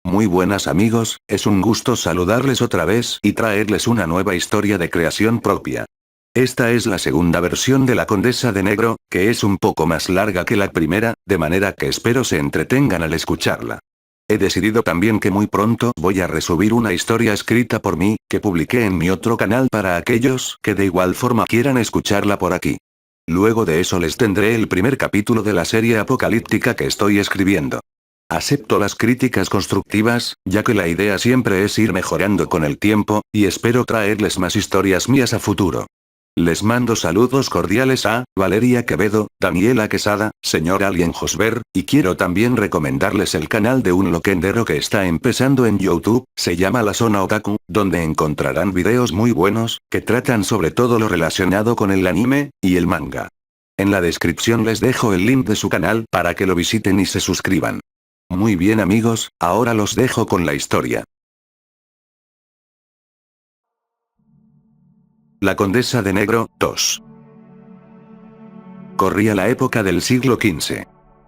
Muy buenas amigos, es un gusto saludarles otra vez y traerles una nueva historia de creación propia. Esta es la segunda versión de La Condesa de Negro, que es un poco más larga que la primera, de manera que espero se entretengan al escucharla. He decidido también que muy pronto voy a resubir una historia escrita por mí, que publiqué en mi otro canal para aquellos que de igual forma quieran escucharla por aquí. Luego de eso les tendré el primer capítulo de la serie apocalíptica que estoy escribiendo. Acepto las críticas constructivas, ya que la idea siempre es ir mejorando con el tiempo, y espero traerles más historias mías a futuro. Les mando saludos cordiales a Valeria Quevedo, Daniela Quesada, señor Alien Josber, y quiero también recomendarles el canal de un loquendero que está empezando en YouTube, se llama La Zona Otaku, donde encontrarán videos muy buenos, que tratan sobre todo lo relacionado con el anime y el manga. En la descripción les dejo el link de su canal para que lo visiten y se suscriban. Muy bien amigos, ahora los dejo con la historia. La Condesa de Negro, 2. Corría la época del siglo XV.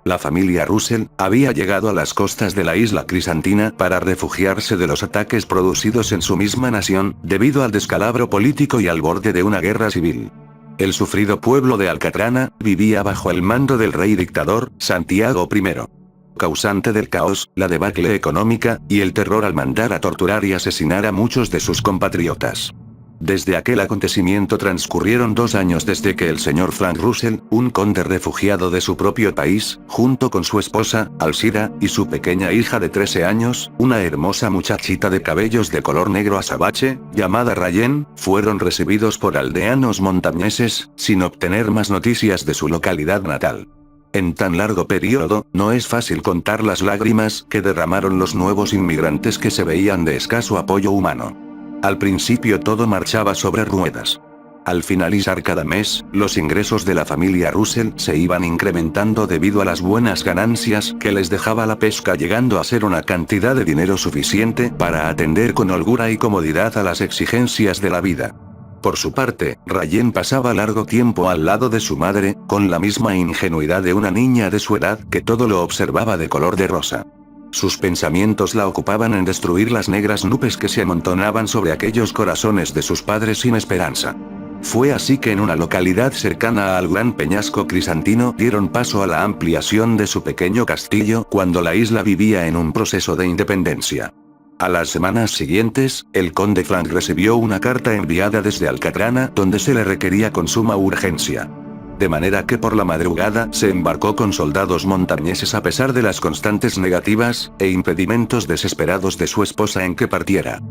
La familia Russell había llegado a las costas de la isla Crisantina para refugiarse de los ataques producidos en su misma nación, debido al descalabro político y al borde de una guerra civil. El sufrido pueblo de Alcatrana vivía bajo el mando del rey dictador, Santiago I. Causante del caos, la debacle económica, y el terror al mandar a torturar y asesinar a muchos de sus compatriotas. Desde aquel acontecimiento transcurrieron 2 años desde que el señor Frank Russell, un conde refugiado de su propio país, junto con su esposa, Alcira, y su pequeña hija de 13 años, una hermosa muchachita de cabellos de color negro azabache, llamada Rayen, fueron recibidos por aldeanos montañeses, sin obtener más noticias de su localidad natal. En tan largo periodo, no es fácil contar las lágrimas que derramaron los nuevos inmigrantes que se veían de escaso apoyo humano. Al principio todo marchaba sobre ruedas. Al finalizar cada mes, los ingresos de la familia Russell se iban incrementando debido a las buenas ganancias que les dejaba la pesca, llegando a ser una cantidad de dinero suficiente para atender con holgura y comodidad a las exigencias de la vida. Por su parte, Rayen pasaba largo tiempo al lado de su madre, con la misma ingenuidad de una niña de su edad que todo lo observaba de color de rosa. Sus pensamientos la ocupaban en destruir las negras nubes que se amontonaban sobre aquellos corazones de sus padres sin esperanza. Fue así que en una localidad cercana al gran peñasco crisantino dieron paso a la ampliación de su pequeño castillo cuando la isla vivía en un proceso de independencia. A las semanas siguientes, el conde Frank recibió una carta enviada desde Alcatrana donde se le requería con suma urgencia. De manera que por la madrugada se embarcó con soldados montañeses a pesar de las constantes negativas e impedimentos desesperados de su esposa en que partiera.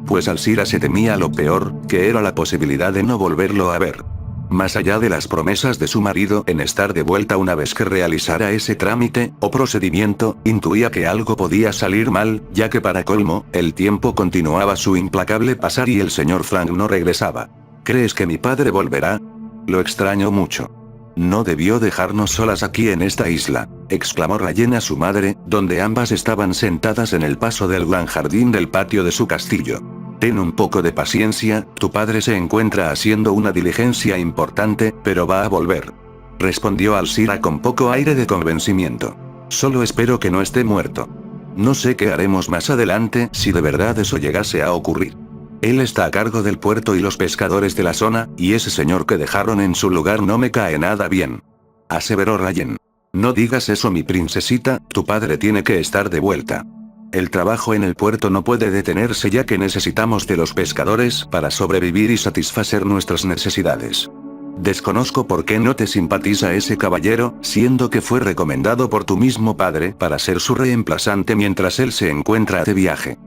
Pues Alcira se temía lo peor, que era la posibilidad de no volverlo a ver. Más allá de las promesas de su marido en estar de vuelta una vez que realizara ese trámite, o procedimiento, intuía que algo podía salir mal, ya que para colmo, el tiempo continuaba su implacable pasar y el señor Frank no regresaba. ¿Crees que mi padre volverá? Lo extraño mucho. No debió dejarnos solas aquí en esta isla, exclamó Rayen a su madre, donde ambas estaban sentadas en el paso del gran jardín del patio de su castillo. Ten un poco de paciencia, tu padre se encuentra haciendo una diligencia importante, pero va a volver. Respondió Alcira con poco aire de convencimiento. Solo espero que no esté muerto. No sé qué haremos más adelante si de verdad eso llegase a ocurrir. Él está a cargo del puerto y los pescadores de la zona, y ese señor que dejaron en su lugar no me cae nada bien. Aseveró Rayen. No digas eso, mi princesita, tu padre tiene que estar de vuelta. El trabajo en el puerto no puede detenerse ya que necesitamos de los pescadores para sobrevivir y satisfacer nuestras necesidades. Desconozco por qué no te simpatiza ese caballero, siendo que fue recomendado por tu mismo padre para ser su reemplazante mientras él se encuentra de viaje.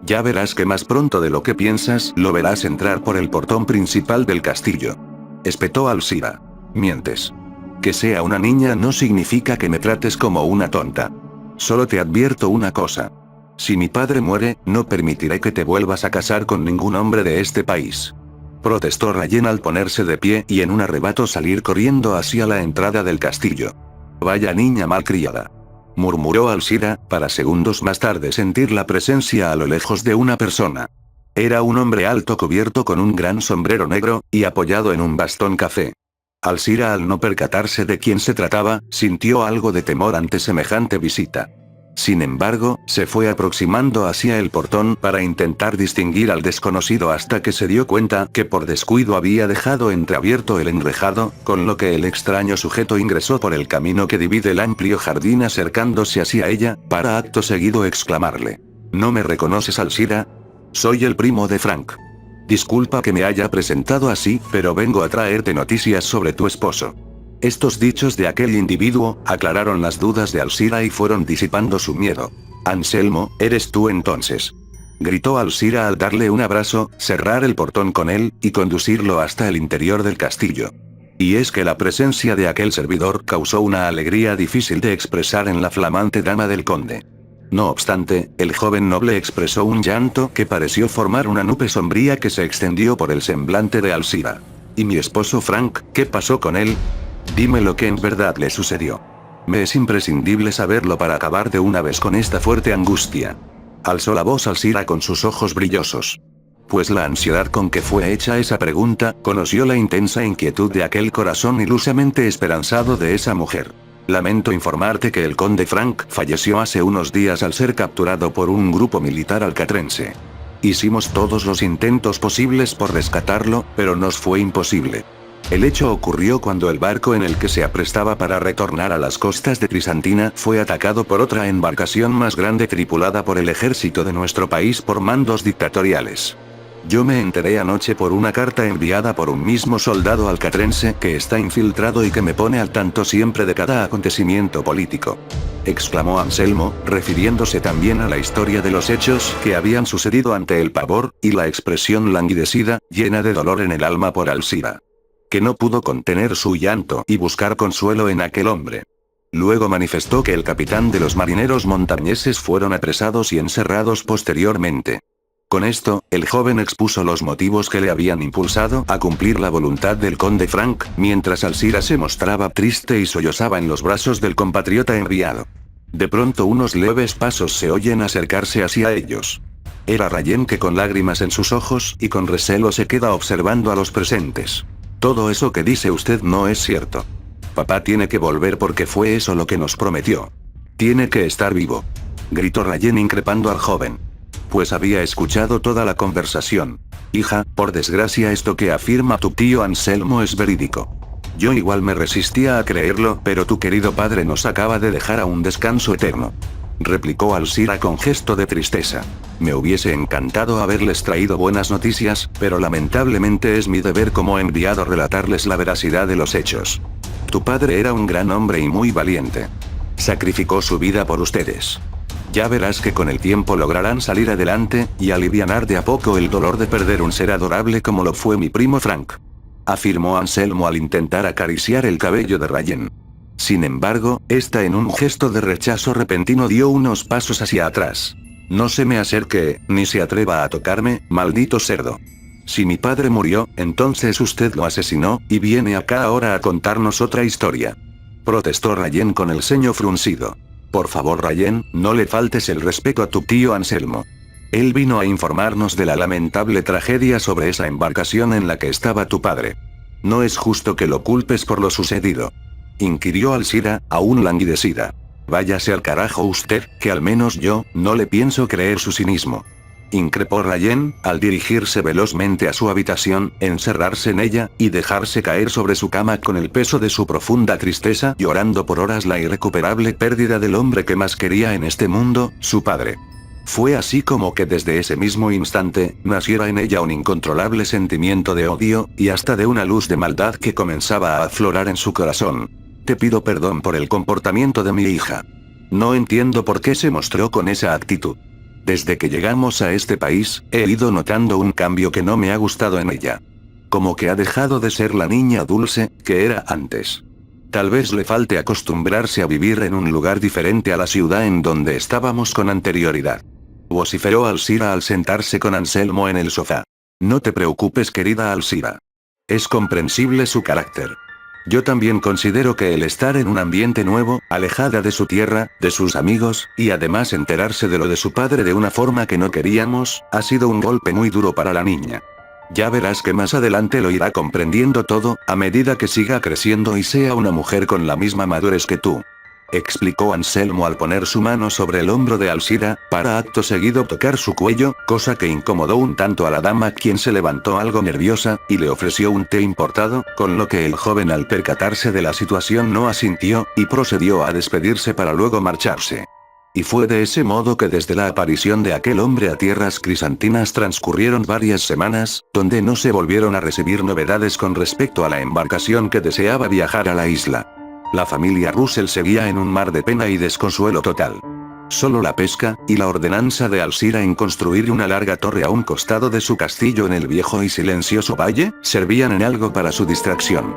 Ya verás que más pronto de lo que piensas lo verás entrar por el portón principal del castillo. Espetó Alcira. Mientes. Que sea una niña no significa que me trates como una tonta. Solo te advierto una cosa. Si mi padre muere, no permitiré que te vuelvas a casar con ningún hombre de este país. Protestó Rayen al ponerse de pie y en un arrebato salir corriendo hacia la entrada del castillo. Vaya niña malcriada. Murmuró Alcira, para segundos más tarde sentir la presencia a lo lejos de una persona. Era un hombre alto cubierto con un gran sombrero negro, y apoyado en un bastón café. Alcira, al no percatarse de quién se trataba, sintió algo de temor ante semejante visita. Sin embargo, se fue aproximando hacia el portón para intentar distinguir al desconocido hasta que se dio cuenta que por descuido había dejado entreabierto el enrejado, con lo que el extraño sujeto ingresó por el camino que divide el amplio jardín acercándose hacia ella, para acto seguido exclamarle: ¿No me reconoces, Alzira? Soy el primo de Frank. Disculpa que me haya presentado así, pero vengo a traerte noticias sobre tu esposo. Estos dichos de aquel individuo aclararon las dudas de Alzira y fueron disipando su miedo. Anselmo, ¿eres tú entonces?, gritó Alzira al darle un abrazo, cerrar el portón con él, y conducirlo hasta el interior del castillo. Y es que la presencia de aquel servidor causó una alegría difícil de expresar en la flamante dama del conde. No obstante, el joven noble expresó un llanto que pareció formar una nube sombría que se extendió por el semblante de Alzira. ¿Y mi esposo Frank, qué pasó con él? Dime lo que en verdad le sucedió. Me es imprescindible saberlo para acabar de una vez con esta fuerte angustia. Alzó la voz Alzira con sus ojos brillosos. Pues la ansiedad con que fue hecha esa pregunta, conoció la intensa inquietud de aquel corazón ilusamente esperanzado de esa mujer. Lamento informarte que el conde Frank falleció hace unos días al ser capturado por un grupo militar alcatrense. Hicimos todos los intentos posibles por rescatarlo, pero nos fue imposible. El hecho ocurrió cuando el barco en el que se aprestaba para retornar a las costas de Crisantina fue atacado por otra embarcación más grande tripulada por el ejército de nuestro país por mandos dictatoriales. Yo me enteré anoche por una carta enviada por un mismo soldado alcatrense que está infiltrado y que me pone al tanto siempre de cada acontecimiento político. Exclamó Anselmo, refiriéndose también a la historia de los hechos que habían sucedido ante el pavor, y la expresión languidecida, llena de dolor en el alma por Alzira, que no pudo contener su llanto y buscar consuelo en aquel hombre. Luego manifestó que el capitán de los marineros montañeses fueron apresados y encerrados posteriormente. Con esto, el joven expuso los motivos que le habían impulsado a cumplir la voluntad del conde Frank, mientras Alzira se mostraba triste y sollozaba en los brazos del compatriota enviado. De pronto unos leves pasos se oyen acercarse hacia ellos. Era Rayen, que con lágrimas en sus ojos y con recelo se queda observando a los presentes. Todo eso que dice usted no es cierto. Papá tiene que volver porque fue eso lo que nos prometió. Tiene que estar vivo, gritó Rayen increpando al joven. Pues había escuchado toda la conversación. Hija, por desgracia esto que afirma tu tío Anselmo es verídico. Yo igual me resistía a creerlo, pero tu querido padre nos acaba de dejar a un descanso eterno, replicó Alzira con gesto de tristeza. Me hubiese encantado haberles traído buenas noticias, pero lamentablemente es mi deber como enviado relatarles la veracidad de los hechos. Tu padre era un gran hombre y muy valiente. Sacrificó su vida por ustedes. Ya verás que con el tiempo lograrán salir adelante, y alivianar de a poco el dolor de perder un ser adorable como lo fue mi primo Frank, afirmó Anselmo al intentar acariciar el cabello de Rayen. Sin embargo, esta en un gesto de rechazo repentino dio unos pasos hacia atrás. No se me acerque, ni se atreva a tocarme, maldito cerdo. Si mi padre murió, entonces usted lo asesinó, y viene acá ahora a contarnos otra historia, protestó Rayen con el ceño fruncido. Por favor, Rayen, no le faltes el respeto a tu tío Anselmo. Él vino a informarnos de la lamentable tragedia sobre esa embarcación en la que estaba tu padre. No es justo que lo culpes por lo sucedido, inquirió Alzira, aún languidecida. Váyase al carajo usted, que al menos yo, no le pienso creer su cinismo, increpó Rayen, al dirigirse velozmente a su habitación, encerrarse en ella, y dejarse caer sobre su cama con el peso de su profunda tristeza, llorando por horas la irrecuperable pérdida del hombre que más quería en este mundo, su padre. Fue así como que desde ese mismo instante, naciera en ella un incontrolable sentimiento de odio, y hasta de una luz de maldad que comenzaba a aflorar en su corazón. Te pido perdón por el comportamiento de mi hija. No entiendo por qué se mostró con esa actitud. Desde que llegamos a este país, he ido notando un cambio que no me ha gustado en ella. Como que ha dejado de ser la niña dulce que era antes. Tal vez le falte acostumbrarse a vivir en un lugar diferente a la ciudad en donde estábamos con anterioridad, vociferó Alzira al sentarse con Anselmo en el sofá. No te preocupes, querida Alzira. Es comprensible su carácter. Yo también considero que el estar en un ambiente nuevo, alejada de su tierra, de sus amigos, y además enterarse de lo de su padre de una forma que no queríamos, ha sido un golpe muy duro para la niña. Ya verás que más adelante lo irá comprendiendo todo, a medida que siga creciendo y sea una mujer con la misma madurez que tú. explicó Anselmo al poner su mano sobre el hombro de Alcira, para acto seguido tocar su cuello, cosa que incomodó un tanto a la dama, quien se levantó algo nerviosa, y le ofreció un té importado, con lo que el joven al percatarse de la situación no asintió, y procedió a despedirse para luego marcharse. Y fue de ese modo que desde la aparición de aquel hombre a tierras crisantinas transcurrieron varias semanas, donde no se volvieron a recibir novedades con respecto a la embarcación que deseaba viajar a la isla. La familia Russell seguía en un mar de pena y desconsuelo total. Solo la pesca, y la ordenanza de Alcira en construir una larga torre a un costado de su castillo en el viejo y silencioso valle, servían en algo para su distracción.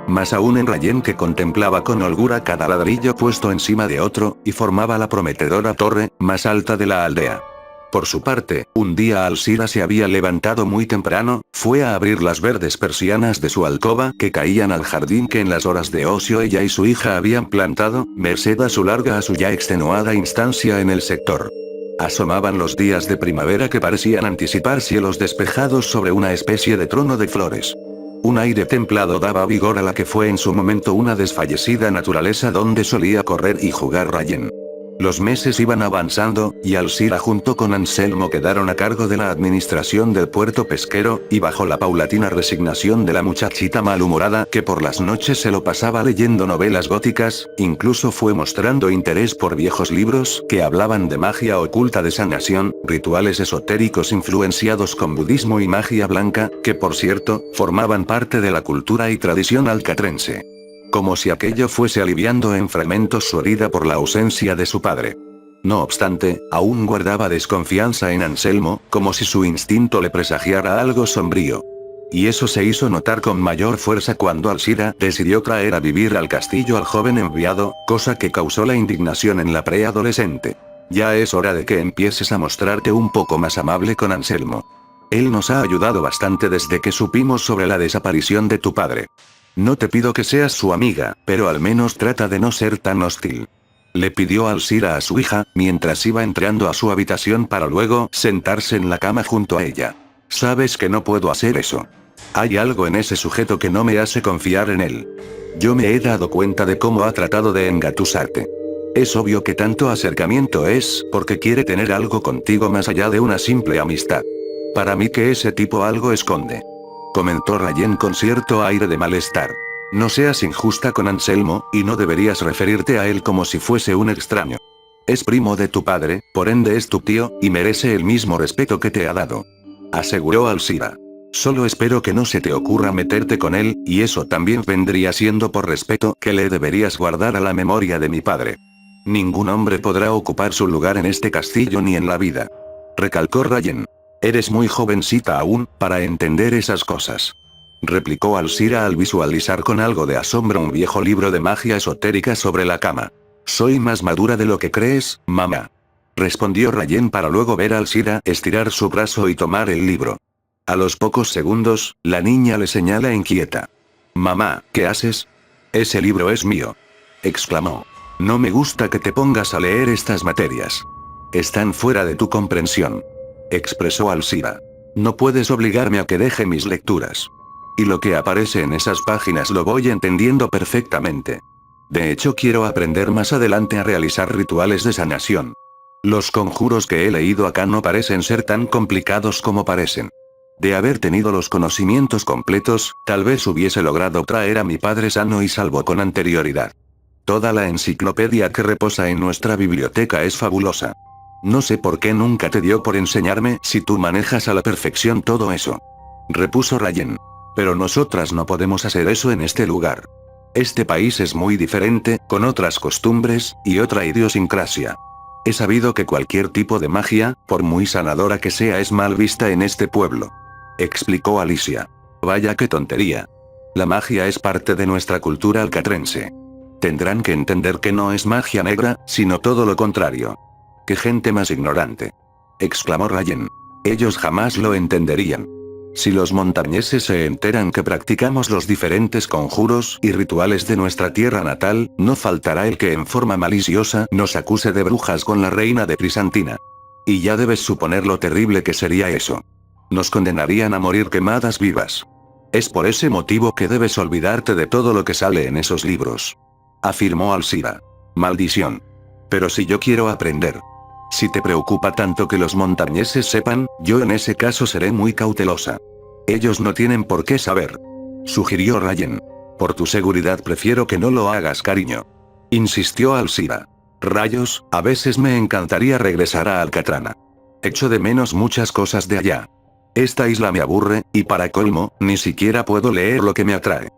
Más aún en Rayen, que contemplaba con holgura cada ladrillo puesto encima de otro, y formaba la prometedora torre, más alta de la aldea. Por su parte, un día Alcira se había levantado muy temprano, fue a abrir las verdes persianas de su alcoba que caían al jardín que en las horas de ocio ella y su hija habían plantado, merced a a su ya extenuada instancia en el sector. Asomaban los días de primavera que parecían anticipar cielos despejados sobre una especie de trono de flores. Un aire templado daba vigor a la que fue en su momento una desfallecida naturaleza donde solía correr y jugar Rayen. Los meses iban avanzando, y Alcira junto con Anselmo quedaron a cargo de la administración del puerto pesquero, y bajo la paulatina resignación de la muchachita malhumorada que por las noches se lo pasaba leyendo novelas góticas, incluso fue mostrando interés por viejos libros que hablaban de magia oculta de sanación, rituales esotéricos influenciados con budismo y magia blanca, que por cierto, formaban parte de la cultura y tradición alcatrense. Como si aquello fuese aliviando en fragmentos su herida por la ausencia de su padre. No obstante, aún guardaba desconfianza en Anselmo, como si su instinto le presagiara algo sombrío. Y eso se hizo notar con mayor fuerza cuando Alcira decidió traer a vivir al castillo al joven enviado, cosa que causó la indignación en la preadolescente. Ya es hora de que empieces a mostrarte un poco más amable con Anselmo. Él nos ha ayudado bastante desde que supimos sobre la desaparición de tu padre. No te pido que seas su amiga, pero al menos trata de no ser tan hostil. Le pidió Alcira a su hija, mientras iba entrando a su habitación para luego sentarse en la cama junto a ella. Sabes que no puedo hacer eso. Hay algo en ese sujeto que no me hace confiar en él. Yo me he dado cuenta de cómo ha tratado de engatusarte. Es obvio que tanto acercamiento es porque quiere tener algo contigo más allá de una simple amistad. Para mí que ese tipo algo esconde. Comentó Rayen con cierto aire de malestar. No seas injusta con Anselmo, y no deberías referirte a él como si fuese un extraño. Es primo de tu padre, por ende es tu tío, y merece el mismo respeto que te ha dado. Aseguró Alcira. Solo espero que no se te ocurra meterte con él, y eso también vendría siendo por respeto que le deberías guardar a la memoria de mi padre. Ningún hombre podrá ocupar su lugar en este castillo ni en la vida. Recalcó Rayen. Eres muy jovencita aún, para entender esas cosas. Replicó Alcira al visualizar con algo de asombro un viejo libro de magia esotérica sobre la cama. Soy más madura de lo que crees, mamá. Respondió Rayen para luego ver a Alcira estirar su brazo y tomar el libro. A los pocos segundos, la niña le señala inquieta. Mamá, ¿qué haces? Ese libro es mío. Exclamó. No me gusta que te pongas a leer estas materias. Están fuera de tu comprensión. Expresó Alcira. No puedes obligarme a que deje mis lecturas. Y lo que aparece en esas páginas lo voy entendiendo perfectamente. De hecho, quiero aprender más adelante a realizar rituales de sanación. Los conjuros que he leído acá no parecen ser tan complicados como parecen. De haber tenido los conocimientos completos, tal vez hubiese logrado traer a mi padre sano y salvo con anterioridad. Toda la enciclopedia que reposa en nuestra biblioteca es fabulosa. No sé por qué nunca te dio por enseñarme si tú manejas a la perfección todo eso. Repuso Rayen. Pero nosotras no podemos hacer eso en este lugar. Este país es muy diferente, con otras costumbres, y otra idiosincrasia. He sabido que cualquier tipo de magia, por muy sanadora que sea, es mal vista en este pueblo. Explicó Alicia. Vaya qué tontería. La magia es parte de nuestra cultura alcatrense. Tendrán que entender que no es magia negra, sino todo lo contrario. ¡Qué gente más ignorante! Exclamó Rayen. Ellos jamás lo entenderían. Si los montañeses se enteran que practicamos los diferentes conjuros y rituales de nuestra tierra natal, no faltará el que en forma maliciosa nos acuse de brujas con la reina de Crisantina. Y ya debes suponer lo terrible que sería eso. Nos condenarían a morir quemadas vivas. Es por ese motivo que debes olvidarte de todo lo que sale en esos libros. Afirmó Alcira. Maldición. Pero si yo quiero aprender. Si te preocupa tanto que los montañeses sepan, yo en ese caso seré muy cautelosa. Ellos no tienen por qué saber. Sugirió Rayen. Por tu seguridad prefiero que no lo hagas, cariño. Insistió Alcira. Rayos, a veces me encantaría regresar a Alcatrana. Echo de menos muchas cosas de allá. Esta isla me aburre, y para colmo, ni siquiera puedo leer lo que me atrae.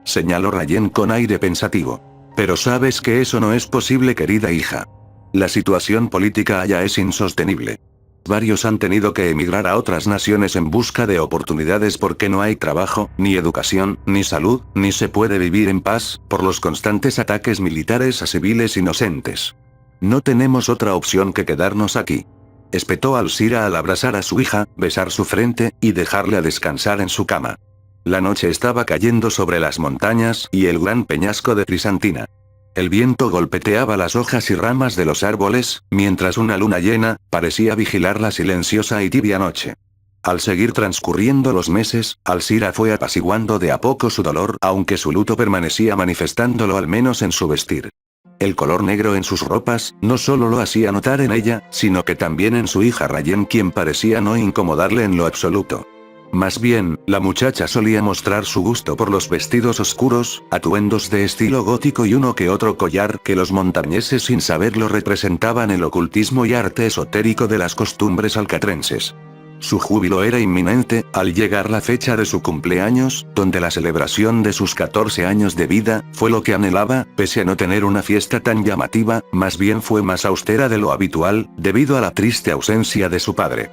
Señaló Rayen con aire pensativo. Pero sabes que eso no es posible, querida hija. La situación política allá es insostenible. Varios han tenido que emigrar a otras naciones en busca de oportunidades porque no hay trabajo, ni educación, ni salud, ni se puede vivir en paz, por los constantes ataques militares a civiles inocentes. No tenemos otra opción que quedarnos aquí. Espetó Alcira al abrazar a su hija, besar su frente, y dejarla descansar en su cama. La noche estaba cayendo sobre las montañas y el gran peñasco de Crisantina. El viento golpeteaba las hojas y ramas de los árboles, mientras una luna llena parecía vigilar la silenciosa y tibia noche. Al seguir transcurriendo los meses, Alcira fue apaciguando de a poco su dolor, aunque su luto permanecía manifestándolo al menos en su vestir. El color negro en sus ropas, no solo lo hacía notar en ella, sino que también en su hija Rayen, quien parecía no incomodarle en lo absoluto. Más bien, la muchacha solía mostrar su gusto por los vestidos oscuros, atuendos de estilo gótico y uno que otro collar que los montañeses sin saberlo representaban el ocultismo y arte esotérico de las costumbres alcatrenses. Su júbilo era inminente, al llegar la fecha de su cumpleaños, donde la celebración de sus 14 años de vida, fue lo que anhelaba, pese a no tener una fiesta tan llamativa, más bien fue más austera de lo habitual, debido a la triste ausencia de su padre.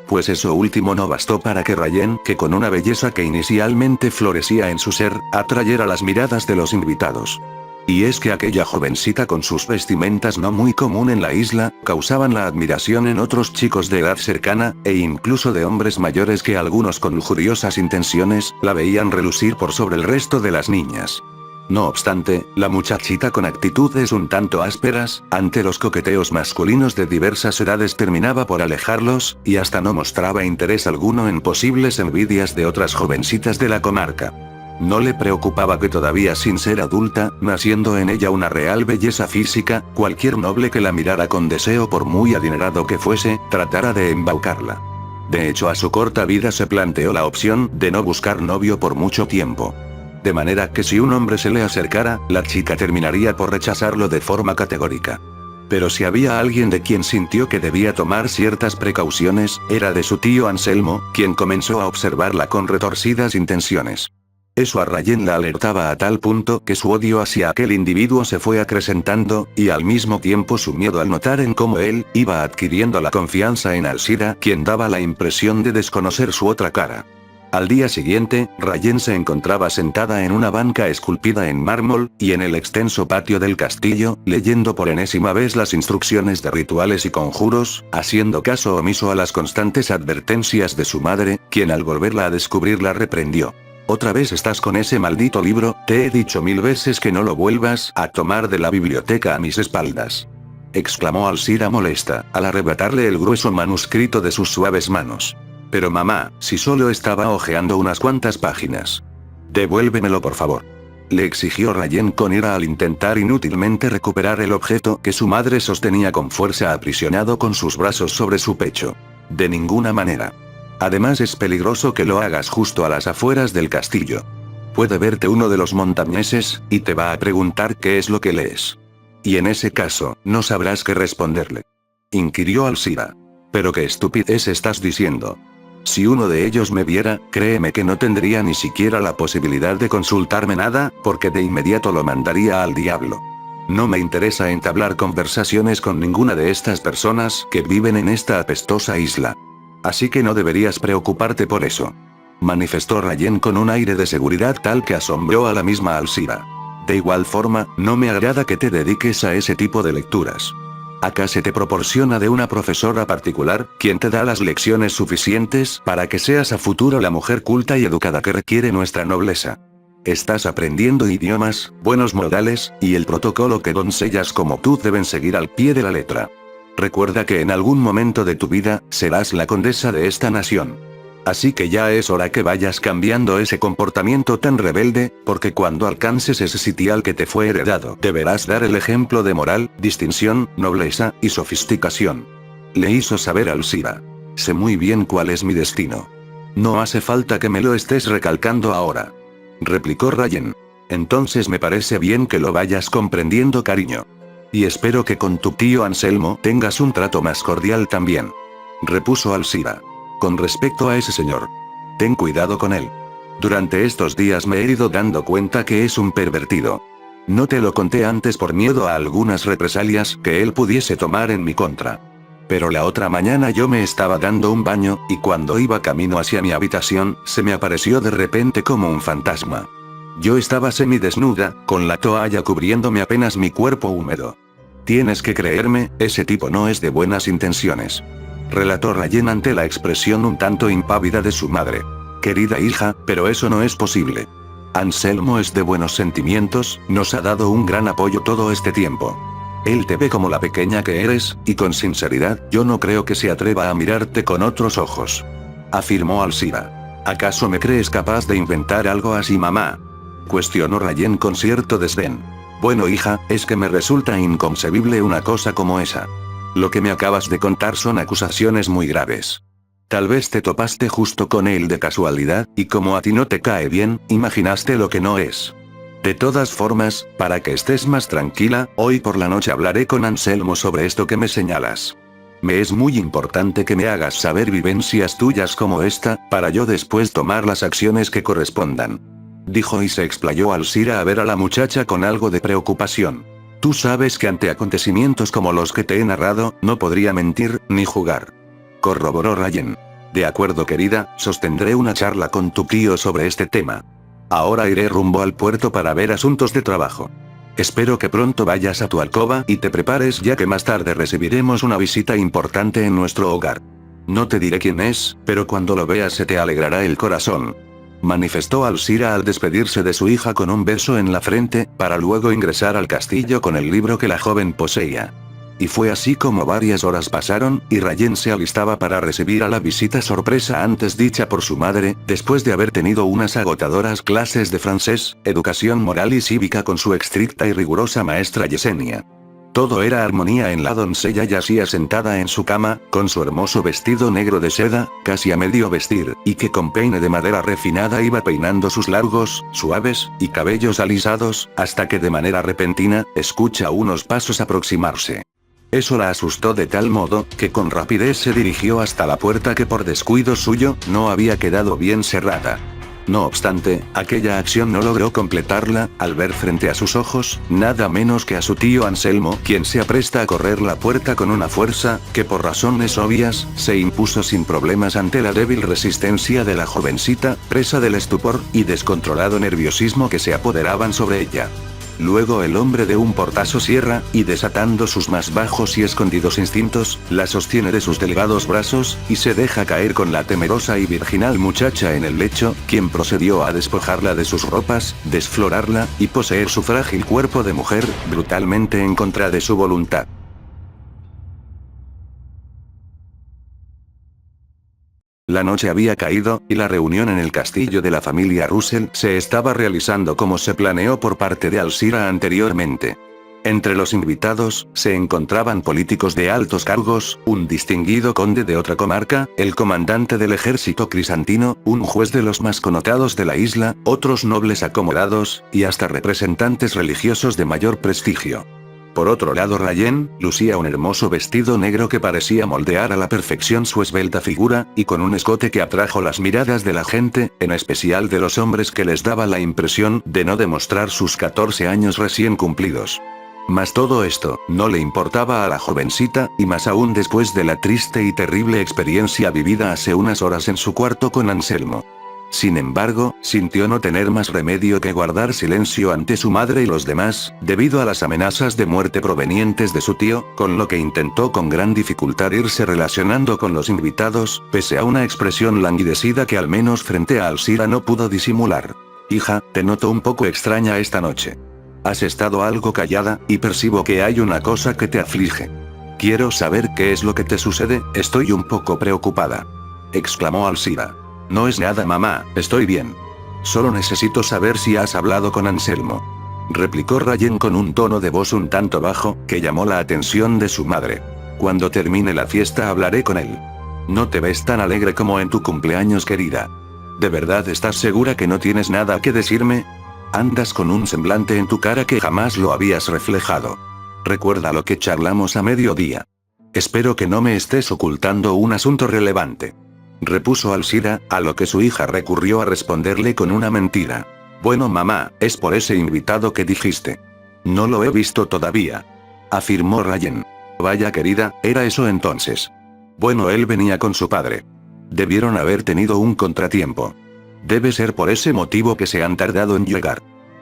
Pues eso último no bastó para que Rayen, que con una belleza que inicialmente florecía en su ser, atrayera las miradas de los invitados. Y es que aquella jovencita con sus vestimentas no muy común en la isla, causaban la admiración en otros chicos de edad cercana, e incluso de hombres mayores que algunos con lujuriosas intenciones, la veían relucir por sobre el resto de las niñas. No obstante, la muchachita con actitudes un tanto ásperas, ante los coqueteos masculinos de diversas edades terminaba por alejarlos, y hasta no mostraba interés alguno en posibles envidias de otras jovencitas de la comarca. No le preocupaba que todavía sin ser adulta, naciendo en ella una real belleza física, cualquier noble que la mirara con deseo por muy adinerado que fuese, tratara de embaucarla. De hecho, a su corta vida se planteó la opción de no buscar novio por mucho tiempo. De manera que si un hombre se le acercara, la chica terminaría por rechazarlo de forma categórica. Pero si había alguien de quien sintió que debía tomar ciertas precauciones, era de su tío Anselmo, quien comenzó a observarla con retorcidas intenciones. Eso a Rayen la alertaba a tal punto que su odio hacia aquel individuo se fue acrecentando, y al mismo tiempo su miedo al notar en cómo él iba adquiriendo la confianza en Alcira, quien daba la impresión de desconocer su otra cara. Al día siguiente, Rayen se encontraba sentada en una banca esculpida en mármol, y en el extenso patio del castillo, leyendo por enésima vez las instrucciones de rituales y conjuros, haciendo caso omiso a las constantes advertencias de su madre, quien al volverla a descubrir la reprendió. «Otra vez estás con ese maldito libro, te he dicho 1000 veces que no lo vuelvas a tomar de la biblioteca a mis espaldas», exclamó Alcira molesta, al arrebatarle el grueso manuscrito de sus suaves manos. «Pero mamá, si solo estaba hojeando unas cuantas páginas». «Devuélvemelo por favor», le exigió Rayen con ira al intentar inútilmente recuperar el objeto que su madre sostenía con fuerza aprisionado con sus brazos sobre su pecho. «De ninguna manera. Además es peligroso que lo hagas justo a las afueras del castillo. Puede verte uno de los montañeses, y te va a preguntar qué es lo que lees. Y en ese caso, no sabrás qué responderle», inquirió Alcira. «¿Pero qué estupidez estás diciendo? Si uno de ellos me viera, créeme que no tendría ni siquiera la posibilidad de consultarme nada, porque de inmediato lo mandaría al diablo. No me interesa entablar conversaciones con ninguna de estas personas que viven en esta apestosa isla. Así que no deberías preocuparte por eso», manifestó Rayen con un aire de seguridad tal que asombró a la misma Alcira. «De igual forma, no me agrada que te dediques a ese tipo de lecturas. Acá se te proporciona de una profesora particular, quien te da las lecciones suficientes para que seas a futuro la mujer culta y educada que requiere nuestra nobleza. Estás aprendiendo idiomas, buenos modales, y el protocolo que doncellas como tú deben seguir al pie de la letra. Recuerda que en algún momento de tu vida, serás la condesa de esta nación. Así que ya es hora que vayas cambiando ese comportamiento tan rebelde, porque cuando alcances ese sitial que te fue heredado, deberás dar el ejemplo de moral, distinción, nobleza y sofisticación. Le hizo saber a Alcira. Sé muy bien cuál es mi destino. No hace falta que me lo estés recalcando ahora. Replicó Rayen. Entonces me parece bien que lo vayas comprendiendo, cariño. Y espero que con tu tío Anselmo tengas un trato más cordial también. Repuso Alcira. Con respecto a ese señor. Ten cuidado con él. Durante estos días me he ido dando cuenta que es un pervertido. No te lo conté antes por miedo a algunas represalias que él pudiese tomar en mi contra. Pero la otra mañana yo me estaba dando un baño, y cuando iba camino hacia mi habitación, se me apareció de repente como un fantasma. Yo estaba semidesnuda, con la toalla cubriéndome apenas mi cuerpo húmedo. Tienes que creerme, ese tipo no es de buenas intenciones. Relató Rayen ante la expresión un tanto impávida de su madre. Querida hija, pero eso no es posible. Anselmo es de buenos sentimientos, nos ha dado un gran apoyo todo este tiempo. Él te ve como la pequeña que eres, y con sinceridad, yo no creo que se atreva a mirarte con otros ojos. Afirmó Alcira. ¿Acaso me crees capaz de inventar algo así, mamá? Cuestionó Rayen con cierto desdén. Bueno, hija, es que me resulta inconcebible una cosa como esa. Lo que me acabas de contar son acusaciones muy graves. Tal vez te topaste justo con él de casualidad, y como a ti no te cae bien, imaginaste lo que no es. De todas formas, para que estés más tranquila, hoy por la noche hablaré con Anselmo sobre esto que me señalas. Me es muy importante que me hagas saber vivencias tuyas como esta, para yo después tomar las acciones que correspondan. Dijo y se explayó Alcira a ver a la muchacha con algo de preocupación. Tú sabes que ante acontecimientos como los que te he narrado, no podría mentir, ni jugar. Corroboró Rayen. De acuerdo, querida, sostendré una charla con tu tío sobre este tema. Ahora iré rumbo al puerto para ver asuntos de trabajo. Espero que pronto vayas a tu alcoba y te prepares, ya que más tarde recibiremos una visita importante en nuestro hogar. No te diré quién es, pero cuando lo veas se te alegrará el corazón. Manifestó Alcira al despedirse de su hija con un beso en la frente, para luego ingresar al castillo con el libro que la joven poseía. Y fue así como varias horas pasaron, y Rayen se alistaba para recibir a la visita sorpresa antes dicha por su madre, después de haber tenido unas agotadoras clases de francés, educación moral y cívica con su estricta y rigurosa maestra Yesenia. Todo era armonía en la doncella yacía sentada en su cama, con su hermoso vestido negro de seda, casi a medio vestir, y que con peine de madera refinada iba peinando sus largos, suaves, y cabellos alisados, hasta que de manera repentina, escucha unos pasos aproximarse. Eso la asustó de tal modo, que con rapidez se dirigió hasta la puerta que por descuido suyo, no había quedado bien cerrada. No obstante, aquella acción no logró completarla, al ver frente a sus ojos, nada menos que a su tío Anselmo, quien se apresta a correr la puerta con una fuerza, que por razones obvias, se impuso sin problemas ante la débil resistencia de la jovencita, presa del estupor y descontrolado nerviosismo que se apoderaban sobre ella. Luego el hombre de un portazo cierra, y desatando sus más bajos y escondidos instintos, la sostiene de sus delgados brazos, y se deja caer con la temerosa y virginal muchacha en el lecho, quien procedió a despojarla de sus ropas, desflorarla, y poseer su frágil cuerpo de mujer, brutalmente en contra de su voluntad. La noche había caído, y la reunión en el castillo de la familia Russell se estaba realizando como se planeó por parte de Alcira anteriormente. Entre los invitados, se encontraban políticos de altos cargos, un distinguido conde de otra comarca, el comandante del ejército crisantino, un juez de los más connotados de la isla, otros nobles acomodados, y hasta representantes religiosos de mayor prestigio. Por otro lado, Rayen lucía un hermoso vestido negro que parecía moldear a la perfección su esbelta figura, y con un escote que atrajo las miradas de la gente, en especial de los hombres que les daba la impresión de no demostrar sus 14 años recién cumplidos. Mas todo esto, no le importaba a la jovencita, y más aún después de la triste y terrible experiencia vivida hace unas horas en su cuarto con Anselmo. Sin embargo, sintió no tener más remedio que guardar silencio ante su madre y los demás, debido a las amenazas de muerte provenientes de su tío, con lo que intentó con gran dificultad irse relacionando con los invitados, pese a una expresión languidecida que al menos frente a Alcira no pudo disimular. Hija, te noto un poco extraña esta noche. Has estado algo callada, y percibo que hay una cosa que te aflige. Quiero saber qué es lo que te sucede, estoy un poco preocupada. Exclamó Alcira. No es nada, mamá, estoy bien. Solo necesito saber si has hablado con Anselmo. Replicó Rayen con un tono de voz un tanto bajo, que llamó la atención de su madre. Cuando termine la fiesta hablaré con él. No te ves tan alegre como en tu cumpleaños, querida. ¿De verdad estás segura que no tienes nada que decirme? Andas con un semblante en tu cara que jamás lo habías reflejado. Recuerda lo que charlamos a mediodía. Espero que no me estés ocultando un asunto relevante. Repuso Alcira, a lo que su hija recurrió a responderle con una mentira. Bueno, mamá, es por ese invitado que dijiste. No lo he visto todavía. Afirmó Rayen. Vaya, querida, era eso entonces. Bueno, él venía con su padre. Debieron haber tenido un contratiempo. Debe ser por ese motivo que se han tardado en llegar.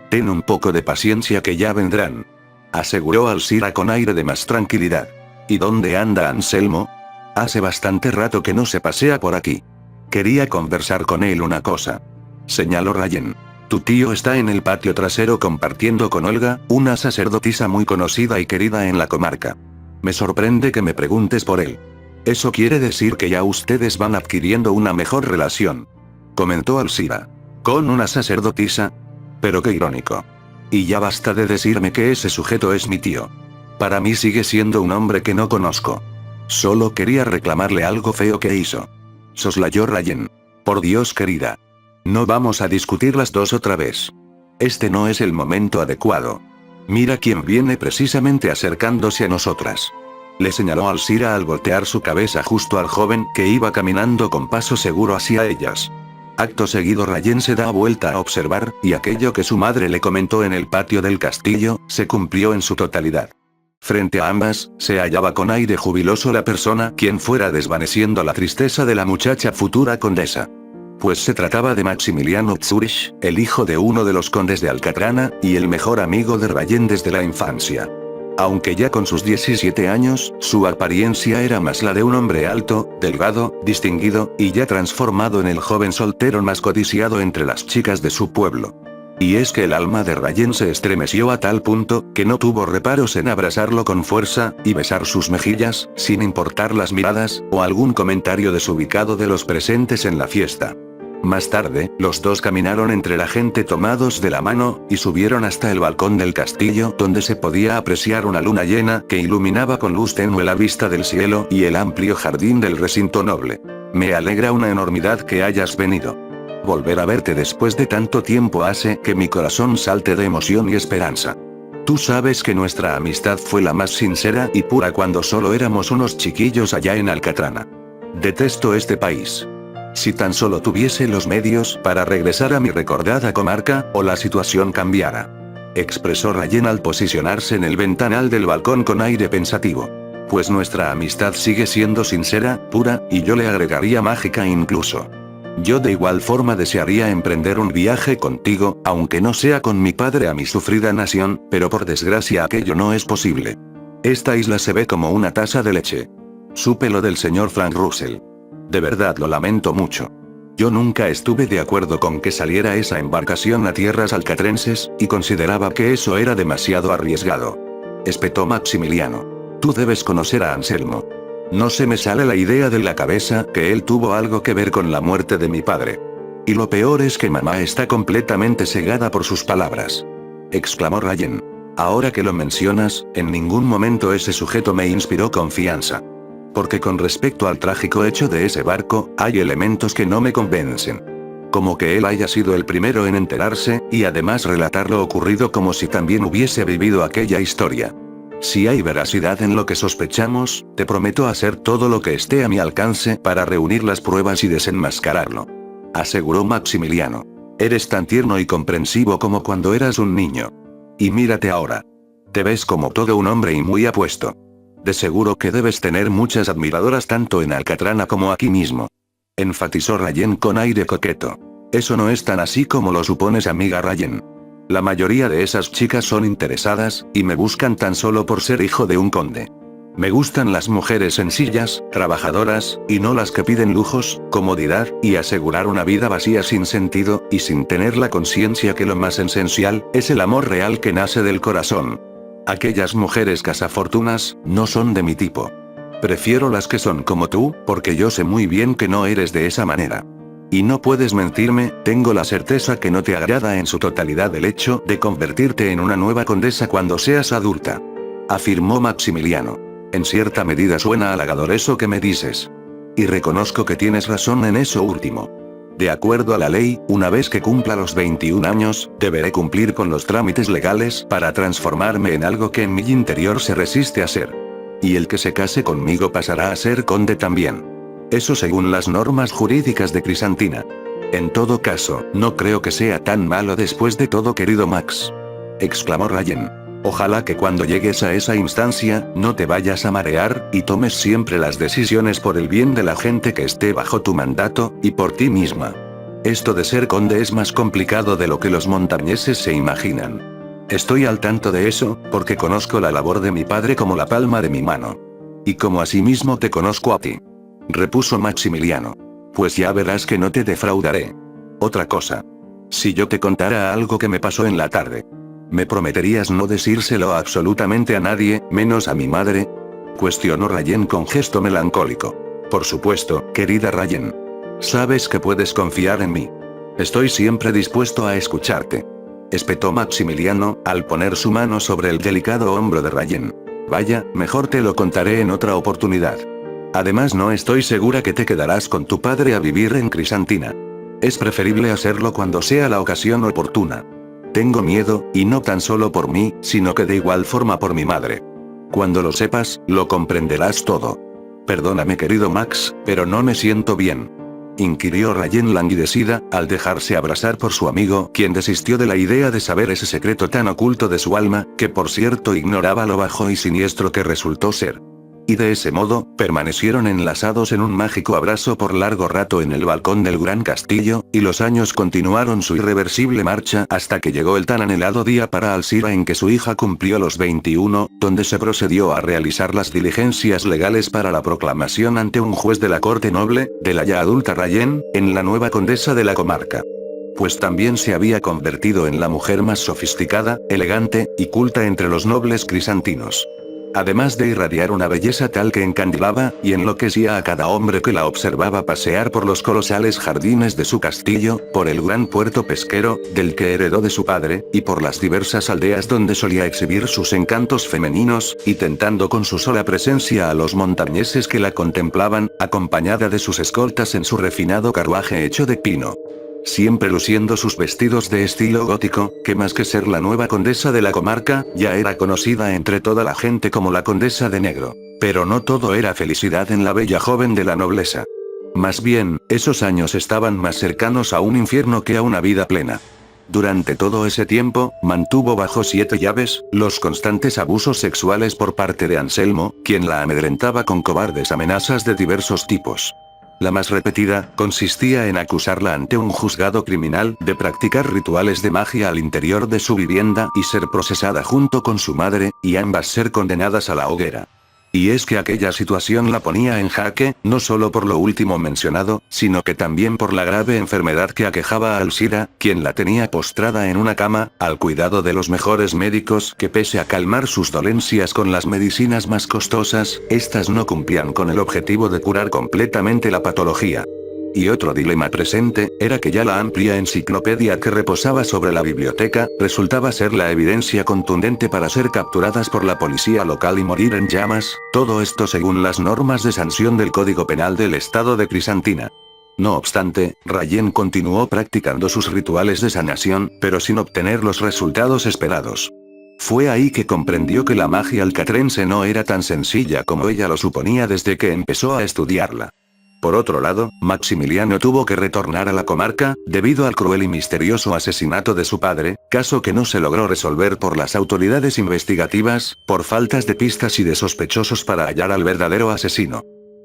Ten un poco de paciencia que ya vendrán. Aseguró Alcira con aire de más tranquilidad. ¿Y dónde anda Anselmo? Hace bastante rato que no se pasea por aquí. Quería conversar con él una cosa. Señaló Rayen. Tu tío está en el patio trasero compartiendo con Olga, una sacerdotisa muy conocida y querida en la comarca. Me sorprende que me preguntes por él. Eso quiere decir que ya ustedes van adquiriendo una mejor relación. Comentó Alcira. ¿Con una sacerdotisa? Pero qué irónico. Y ya basta de decirme que ese sujeto es mi tío. Para mí sigue siendo un hombre que no conozco. Solo quería reclamarle algo feo que hizo. Soslayó Rayen. Por Dios, querida. No vamos a discutir las dos otra vez. Este no es el momento adecuado. Mira quién viene precisamente acercándose a nosotras. Le señaló Alcira al voltear su cabeza justo al joven que iba caminando con paso seguro hacia ellas. Acto seguido Rayen se da vuelta a observar, y aquello que su madre le comentó en el patio del castillo, se cumplió en su totalidad. Frente a ambas, se hallaba con aire jubiloso la persona quien fuera desvaneciendo la tristeza de la muchacha futura condesa. Pues se trataba de Maximiliano Zurich, el hijo de uno de los condes de Alcatrana, y el mejor amigo de Rayen desde la infancia. Aunque ya con sus 17 años, su apariencia era más la de un hombre alto, delgado, distinguido, y ya transformado en el joven soltero más codiciado entre las chicas de su pueblo. Y es que el alma de Rayen se estremeció a tal punto, que no tuvo reparos en abrazarlo con fuerza, y besar sus mejillas, sin importar las miradas, o algún comentario desubicado de los presentes en la fiesta. Más tarde, los dos caminaron entre la gente tomados de la mano, y subieron hasta el balcón del castillo donde se podía apreciar una luna llena que iluminaba con luz tenue la vista del cielo y el amplio jardín del recinto noble. Me alegra una enormidad que hayas venido. Volver a verte después de tanto tiempo hace que mi corazón salte de emoción y esperanza. Tú sabes que nuestra amistad fue la más sincera y pura cuando solo éramos unos chiquillos allá en Alcatrana. Detesto este país. Si tan solo tuviese los medios para regresar a mi recordada comarca, o la situación cambiara. Expresó Rayen al posicionarse en el ventanal del balcón con aire pensativo. Pues nuestra amistad sigue siendo sincera, pura, y yo le agregaría mágica incluso. Yo de igual forma desearía emprender un viaje contigo, aunque no sea con mi padre a mi sufrida nación, pero por desgracia aquello no es posible. Esta isla se ve como una taza de leche. Supe lo del señor Frank Russell. De verdad lo lamento mucho. Yo nunca estuve de acuerdo con que saliera esa embarcación a tierras alcatrenses, y consideraba que eso era demasiado arriesgado. Espetó Maximiliano. Tú debes conocer a Anselmo. No se me sale la idea de la cabeza que él tuvo algo que ver con la muerte de mi padre. Y lo peor es que mamá está completamente cegada por sus palabras. Exclamó Rayen. Ahora que lo mencionas, en ningún momento ese sujeto me inspiró confianza. Porque con respecto al trágico hecho de ese barco, hay elementos que no me convencen. Como que él haya sido el primero en enterarse, y además relatar lo ocurrido como si también hubiese vivido aquella historia. Si hay veracidad en lo que sospechamos, te prometo hacer todo lo que esté a mi alcance para reunir las pruebas y desenmascararlo. Aseguró Maximiliano. Eres tan tierno y comprensivo como cuando eras un niño. Y mírate ahora. Te ves como todo un hombre y muy apuesto. De seguro que debes tener muchas admiradoras tanto en Alcatrana como aquí mismo. Enfatizó Rayen con aire coqueto. Eso no es tan así como lo supones, amiga Rayen. La mayoría de esas chicas son interesadas, y me buscan tan solo por ser hijo de un conde. Me gustan las mujeres sencillas, trabajadoras, y no las que piden lujos, comodidad, y asegurar una vida vacía sin sentido, y sin tener la conciencia que lo más esencial, es el amor real que nace del corazón. Aquellas mujeres cazafortunas, no son de mi tipo. Prefiero las que son como tú, porque yo sé muy bien que no eres de esa manera. Y no puedes mentirme, tengo la certeza que no te agrada en su totalidad el hecho de convertirte en una nueva condesa cuando seas adulta. Afirmó Maximiliano. En cierta medida suena halagador eso que me dices. Y reconozco que tienes razón en eso último. De acuerdo a la ley, una vez que cumpla los 21 años, deberé cumplir con los trámites legales para transformarme en algo que en mi interior se resiste a ser. Y el que se case conmigo pasará a ser conde también. Eso según las normas jurídicas de Crisantina. En todo caso, no creo que sea tan malo después de todo, querido Max. Exclamó Rayen. Ojalá que cuando llegues a esa instancia, no te vayas a marear, y tomes siempre las decisiones por el bien de la gente que esté bajo tu mandato, y por ti misma. Esto de ser conde es más complicado de lo que los montañeses se imaginan. Estoy al tanto de eso, porque conozco la labor de mi padre como la palma de mi mano. Y como asimismo te conozco a ti. Repuso Maximiliano. Pues ya verás que no te defraudaré. Otra cosa. Si yo te contara algo que me pasó en la tarde, ¿me prometerías no decírselo absolutamente a nadie, menos a mi madre? Cuestionó Rayen con gesto melancólico. Por supuesto, querida Rayen. Sabes que puedes confiar en mí. Estoy siempre dispuesto a escucharte. Espetó Maximiliano, al poner su mano sobre el delicado hombro de Rayen. Vaya, mejor te lo contaré en otra oportunidad. Además no estoy segura que te quedarás con tu padre a vivir en Crisantina. Es preferible hacerlo cuando sea la ocasión oportuna. Tengo miedo, y no tan solo por mí, sino que de igual forma por mi madre. Cuando lo sepas, lo comprenderás todo. Perdóname, querido Max, pero no me siento bien. Inquirió Rayen languidecida, al dejarse abrazar por su amigo, quien desistió de la idea de saber ese secreto tan oculto de su alma, que por cierto ignoraba lo bajo y siniestro que resultó ser. Y de ese modo, permanecieron enlazados en un mágico abrazo por largo rato en el balcón del gran castillo, y los años continuaron su irreversible marcha hasta que llegó el tan anhelado día para Alzira en que su hija cumplió los 21, donde se procedió a realizar las diligencias legales para la proclamación ante un juez de la corte noble, de la ya adulta Rayen, en la nueva condesa de la comarca. Pues también se había convertido en la mujer más sofisticada, elegante, y culta entre los nobles crisantinos. Además de irradiar una belleza tal que encandilaba, y enloquecía a cada hombre que la observaba pasear por los colosales jardines de su castillo, por el gran puerto pesquero, del que heredó de su padre, y por las diversas aldeas donde solía exhibir sus encantos femeninos, y tentando con su sola presencia a los montañeses que la contemplaban, acompañada de sus escoltas en su refinado carruaje hecho de pino. Siempre luciendo sus vestidos de estilo gótico, que más que ser la nueva condesa de la comarca, ya era conocida entre toda la gente como la condesa de negro. Pero no todo era felicidad en la bella joven de la nobleza. Más bien, esos años estaban más cercanos a un infierno que a una vida plena. Durante todo ese tiempo, mantuvo bajo 7 llaves, los constantes abusos sexuales por parte de Anselmo, quien la amedrentaba con cobardes amenazas de diversos tipos. La más repetida, consistía en acusarla ante un juzgado criminal de practicar rituales de magia al interior de su vivienda y ser procesada junto con su madre, y ambas ser condenadas a la hoguera. Y es que aquella situación la ponía en jaque, no solo por lo último mencionado, sino que también por la grave enfermedad que aquejaba a Alzira, quien la tenía postrada en una cama, al cuidado de los mejores médicos que pese a calmar sus dolencias con las medicinas más costosas, estas no cumplían con el objetivo de curar completamente la patología. Y otro dilema presente, era que ya la amplia enciclopedia que reposaba sobre la biblioteca, resultaba ser la evidencia contundente para ser capturadas por la policía local y morir en llamas, todo esto según las normas de sanción del Código Penal del Estado de Crisantina. No obstante, Rayen continuó practicando sus rituales de sanación, pero sin obtener los resultados esperados. Fue ahí que comprendió que la magia alcatrense no era tan sencilla como ella lo suponía desde que empezó a estudiarla. Por otro lado, Maximiliano tuvo que retornar a la comarca, debido al cruel y misterioso asesinato de su padre, caso que no se logró resolver por las autoridades investigativas, por faltas de pistas y de sospechosos para hallar al verdadero asesino.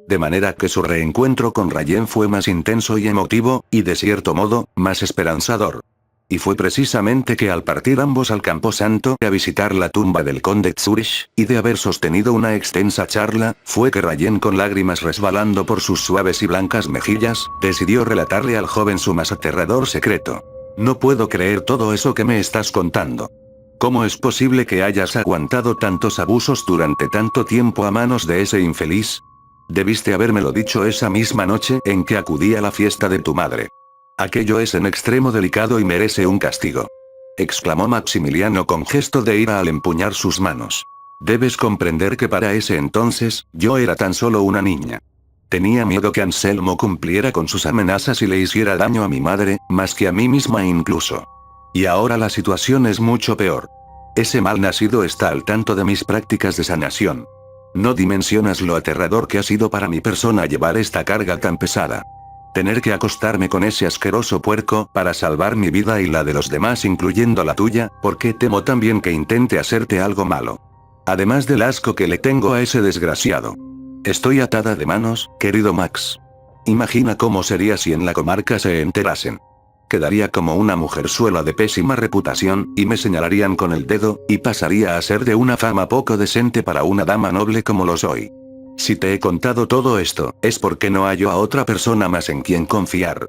De manera que su reencuentro con Rayen fue más intenso y emotivo, y de cierto modo, más esperanzador. Y fue precisamente que al partir ambos al Camposanto a visitar la tumba del conde Zurich, y de haber sostenido una extensa charla, fue que Rayen, con lágrimas resbalando por sus suaves y blancas mejillas, decidió relatarle al joven su más aterrador secreto. No puedo creer todo eso que me estás contando. ¿Cómo es posible que hayas aguantado tantos abusos durante tanto tiempo a manos de ese infeliz? Debiste habérmelo dicho esa misma noche en que acudí a la fiesta de tu madre. Aquello es en extremo delicado y merece un castigo. Exclamó Maximiliano con gesto de ira al empuñar sus manos. Debes comprender que para ese entonces, yo era tan solo una niña. Tenía miedo que Anselmo cumpliera con sus amenazas y le hiciera daño a mi madre, más que a mí misma incluso. Y ahora la situación es mucho peor. Ese mal nacido está al tanto de mis prácticas de sanación. No dimensionas lo aterrador que ha sido para mi persona llevar esta carga tan pesada. Tener que acostarme con ese asqueroso puerco para salvar mi vida y la de los demás incluyendo la tuya, porque temo también que intente hacerte algo malo. Además del asco que le tengo a ese desgraciado. Estoy atada de manos, querido Max. Imagina cómo sería si en la comarca se enterasen. Quedaría como una mujerzuela de pésima reputación, y me señalarían con el dedo, y pasaría a ser de una fama poco decente para una dama noble como lo soy. Si te he contado todo esto, es porque no hallo a otra persona más en quien confiar.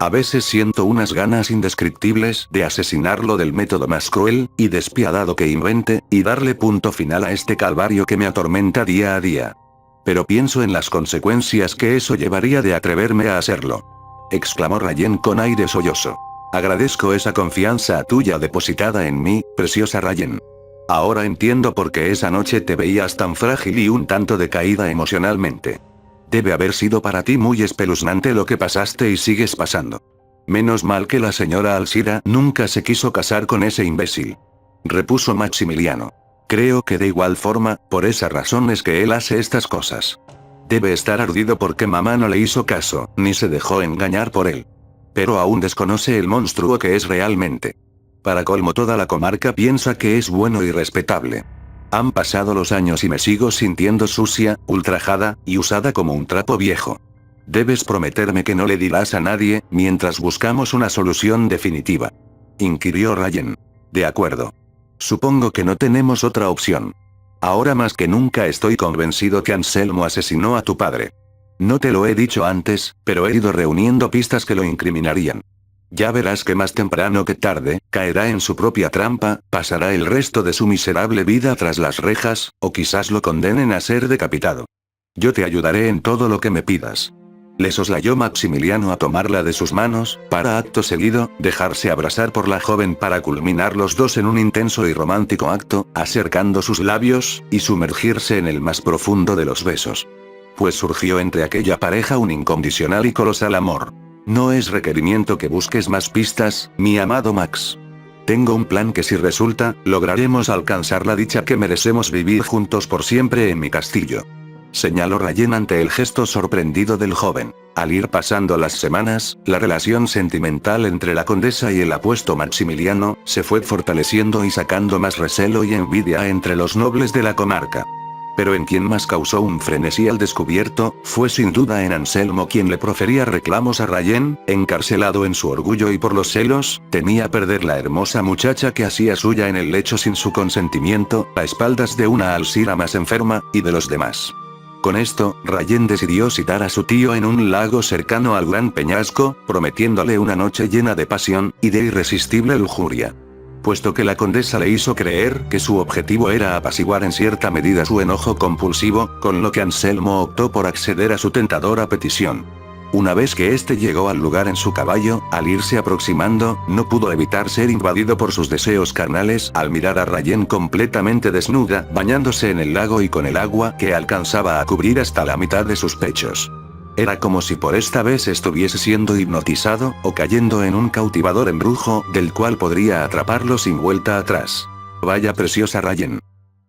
A veces siento unas ganas indescriptibles de asesinarlo del método más cruel y despiadado que invente, y darle punto final a este calvario que me atormenta día a día. Pero pienso en las consecuencias que eso llevaría de atreverme a hacerlo. Exclamó Rayen con aire sollozo. Agradezco esa confianza tuya depositada en mí, preciosa Rayen. Ahora entiendo por qué esa noche te veías tan frágil y un tanto decaída emocionalmente. Debe haber sido para ti muy espeluznante lo que pasaste y sigues pasando. Menos mal que la señora Alcira nunca se quiso casar con ese imbécil. Repuso Maximiliano. Creo que de igual forma, por esa razón es que él hace estas cosas. Debe estar ardido porque mamá no le hizo caso, ni se dejó engañar por él. Pero aún desconoce el monstruo que es realmente. Para colmo toda la comarca piensa que es bueno y respetable. Han pasado los años y me sigo sintiendo sucia, ultrajada, y usada como un trapo viejo. Debes prometerme que no le dirás a nadie, mientras buscamos una solución definitiva. Inquirió Rayen. De acuerdo. Supongo que no tenemos otra opción. Ahora más que nunca estoy convencido que Anselmo asesinó a tu padre. No te lo he dicho antes, pero he ido reuniendo pistas que lo incriminarían. Ya verás que más temprano que tarde, caerá en su propia trampa, pasará el resto de su miserable vida tras las rejas, o quizás lo condenen a ser decapitado. Yo te ayudaré en todo lo que me pidas. Le soslayó Maximiliano a tomarla de sus manos, para acto seguido, dejarse abrazar por la joven para culminar los dos en un intenso y romántico acto, acercando sus labios, y sumergirse en el más profundo de los besos. Pues surgió entre aquella pareja un incondicional y colosal amor. No es requerimiento que busques más pistas, mi amado Max. Tengo un plan que si resulta, lograremos alcanzar la dicha que merecemos vivir juntos por siempre en mi castillo. Señaló Rayen ante el gesto sorprendido del joven. Al ir pasando las semanas, la relación sentimental entre la condesa y el apuesto Maximiliano, se fue fortaleciendo y sacando más recelo y envidia entre los nobles de la comarca. Pero en quien más causó un frenesí al descubierto, fue sin duda en Anselmo quien le profería reclamos a Rayen, encarcelado en su orgullo y por los celos, temía perder la hermosa muchacha que hacía suya en el lecho sin su consentimiento, a espaldas de una Alcira más enferma, y de los demás. Con esto, Rayen decidió citar a su tío en un lago cercano al gran peñasco, prometiéndole una noche llena de pasión, y de irresistible lujuria. Puesto que la condesa le hizo creer que su objetivo era apaciguar en cierta medida su enojo compulsivo, con lo que Anselmo optó por acceder a su tentadora petición. Una vez que éste llegó al lugar en su caballo, al irse aproximando, no pudo evitar ser invadido por sus deseos carnales al mirar a Rayen completamente desnuda, bañándose en el lago y con el agua que alcanzaba a cubrir hasta la mitad de sus pechos. Era como si por esta vez estuviese siendo hipnotizado, o cayendo en un cautivador embrujo, del cual podría atraparlo sin vuelta atrás. Vaya preciosa Rayen.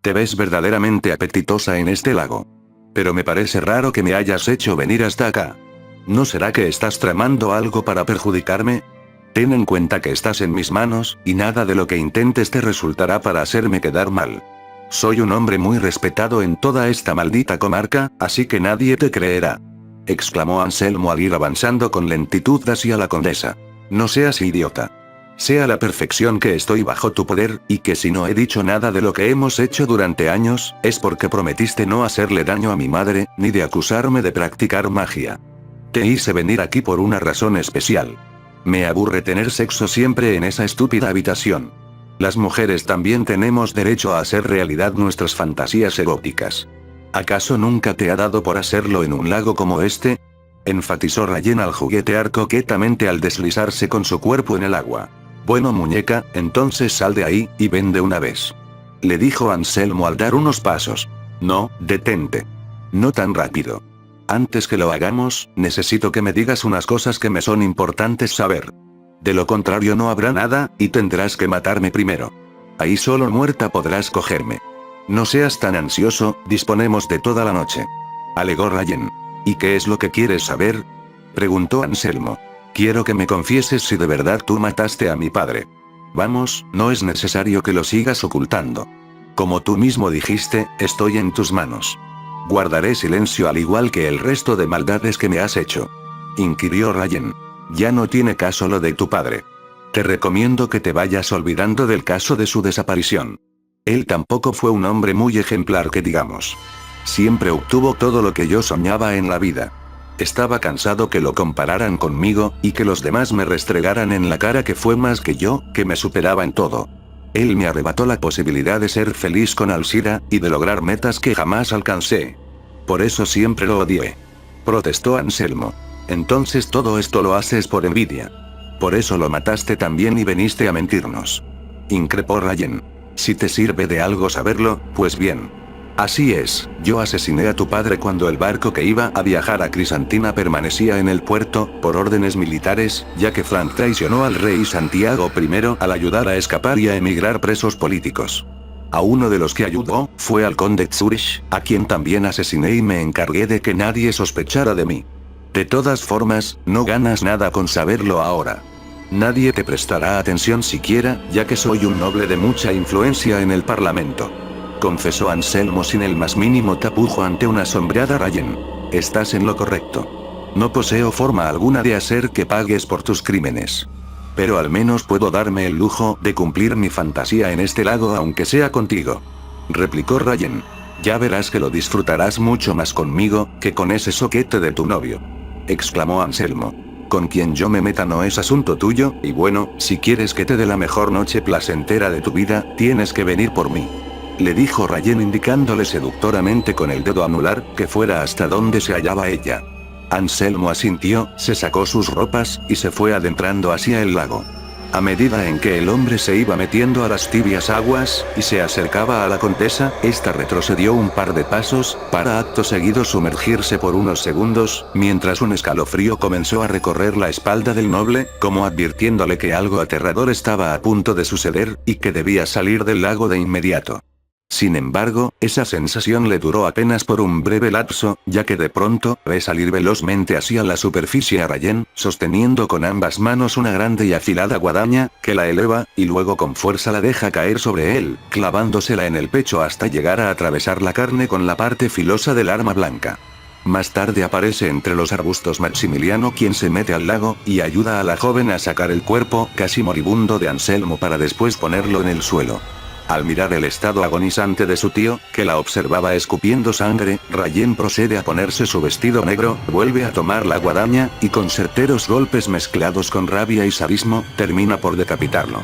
Te ves verdaderamente apetitosa en este lago. Pero me parece raro que me hayas hecho venir hasta acá. ¿No será que estás tramando algo para perjudicarme? Ten en cuenta que estás en mis manos, y nada de lo que intentes te resultará para hacerme quedar mal. Soy un hombre muy respetado en toda esta maldita comarca, así que nadie te creerá. Exclamó Anselmo al ir avanzando con lentitud hacia la condesa. No seas idiota. Sé a la perfección que estoy bajo tu poder, y que si no he dicho nada de lo que hemos hecho durante años, es porque prometiste no hacerle daño a mi madre, ni de acusarme de practicar magia. Te hice venir aquí por una razón especial. Me aburre tener sexo siempre en esa estúpida habitación. Las mujeres también tenemos derecho a hacer realidad nuestras fantasías eróticas. ¿Acaso nunca te ha dado por hacerlo en un lago como este? enfatizó Rayen al juguetear coquetamente al deslizarse con su cuerpo en el agua. Bueno muñeca, entonces sal de ahí, y ven de una vez. Le dijo Anselmo al dar unos pasos. No, detente. No tan rápido. Antes que lo hagamos, necesito que me digas unas cosas que me son importantes saber. De lo contrario no habrá nada, y tendrás que matarme primero. Ahí solo muerta podrás cogerme. No seas tan ansioso, disponemos de toda la noche. Alegó Rayen. ¿Y qué es lo que quieres saber? Preguntó Anselmo. Quiero que me confieses si de verdad tú mataste a mi padre. Vamos, no es necesario que lo sigas ocultando. Como tú mismo dijiste, estoy en tus manos. Guardaré silencio al igual que el resto de maldades que me has hecho. Inquirió Rayen. Ya no tiene caso lo de tu padre. Te recomiendo que te vayas olvidando del caso de su desaparición. Él tampoco fue un hombre muy ejemplar que digamos. Siempre obtuvo todo lo que yo soñaba en la vida. Estaba cansado que lo compararan conmigo, y que los demás me restregaran en la cara que fue más que yo, que me superaba en todo. Él me arrebató la posibilidad de ser feliz con Alzira, y de lograr metas que jamás alcancé. Por eso siempre lo odié. Protestó Anselmo. Entonces todo esto lo haces por envidia. Por eso lo mataste también y veniste a mentirnos. Increpó Rayen. Si te sirve de algo saberlo, pues bien. Así es, yo asesiné a tu padre cuando el barco que iba a viajar a Crisantina permanecía en el puerto, por órdenes militares, ya que Frank traicionó al rey Santiago I al ayudar a escapar y a emigrar presos políticos. A uno de los que ayudó, fue al conde Zurich, a quien también asesiné y me encargué de que nadie sospechara de mí. De todas formas, no ganas nada con saberlo ahora. Nadie te prestará atención siquiera, ya que soy un noble de mucha influencia en el parlamento. Confesó Anselmo sin el más mínimo tapujo ante una asombrada Rayen. Estás en lo correcto. No poseo forma alguna de hacer que pagues por tus crímenes. Pero al menos puedo darme el lujo de cumplir mi fantasía en este lago aunque sea contigo. Replicó Rayen. Ya verás que lo disfrutarás mucho más conmigo, que con ese soquete de tu novio. Exclamó Anselmo. Con quien yo me meta no es asunto tuyo, y bueno, si quieres que te dé la mejor noche placentera de tu vida, tienes que venir por mí. Le dijo Rayen indicándole seductoramente con el dedo anular, que fuera hasta donde se hallaba ella. Anselmo asintió, se sacó sus ropas, y se fue adentrando hacia el lago. A medida en que el hombre se iba metiendo a las tibias aguas, y se acercaba a la condesa, ésta retrocedió un par de pasos, para acto seguido sumergirse por unos segundos, mientras un escalofrío comenzó a recorrer la espalda del noble, como advirtiéndole que algo aterrador estaba a punto de suceder, y que debía salir del lago de inmediato. Sin embargo, esa sensación le duró apenas por un breve lapso, ya que de pronto, ve salir velozmente hacia la superficie a Rayen, sosteniendo con ambas manos una grande y afilada guadaña, que la eleva, y luego con fuerza la deja caer sobre él, clavándosela en el pecho hasta llegar a atravesar la carne con la parte filosa del arma blanca. Más tarde aparece entre los arbustos Maximiliano, quien se mete al lago, y ayuda a la joven a sacar el cuerpo, casi moribundo de Anselmo para después ponerlo en el suelo. Al mirar el estado agonizante de su tío, que la observaba escupiendo sangre, Rayen procede a ponerse su vestido negro, vuelve a tomar la guadaña, y con certeros golpes mezclados con rabia y sadismo, termina por decapitarlo.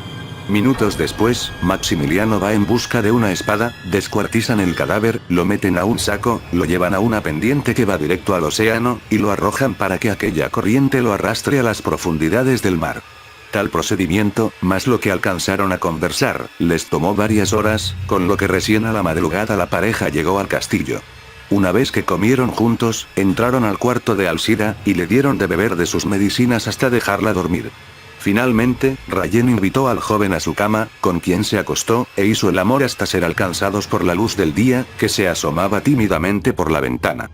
Minutos después, Maximiliano va en busca de una espada, descuartizan el cadáver, lo meten a un saco, lo llevan a una pendiente que va directo al océano, y lo arrojan para que aquella corriente lo arrastre a las profundidades del mar. Tal procedimiento, más lo que alcanzaron a conversar, les tomó varias horas, con lo que recién a la madrugada la pareja llegó al castillo. Una vez que comieron juntos, entraron al cuarto de Alzira, y le dieron de beber de sus medicinas hasta dejarla dormir. Finalmente, Rayen invitó al joven a su cama, con quien se acostó, e hizo el amor hasta ser alcanzados por la luz del día, que se asomaba tímidamente por la ventana.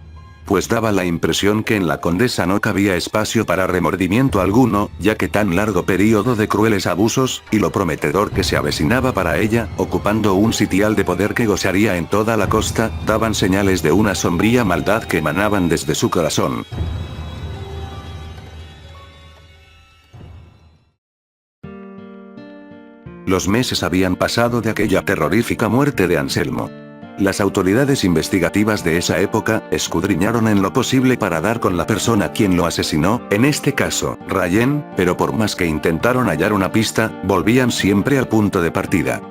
Pues daba la impresión que en la condesa no cabía espacio para remordimiento alguno, ya que tan largo período de crueles abusos, y lo prometedor que se avecinaba para ella, ocupando un sitial de poder que gozaría en toda la costa, daban señales de una sombría maldad que emanaban desde su corazón. Los meses habían pasado de aquella terrorífica muerte de Anselmo. Las autoridades investigativas de esa época, escudriñaron en lo posible para dar con la persona quien lo asesinó, en este caso, Rayen, pero por más que intentaron hallar una pista, volvían siempre al punto de partida.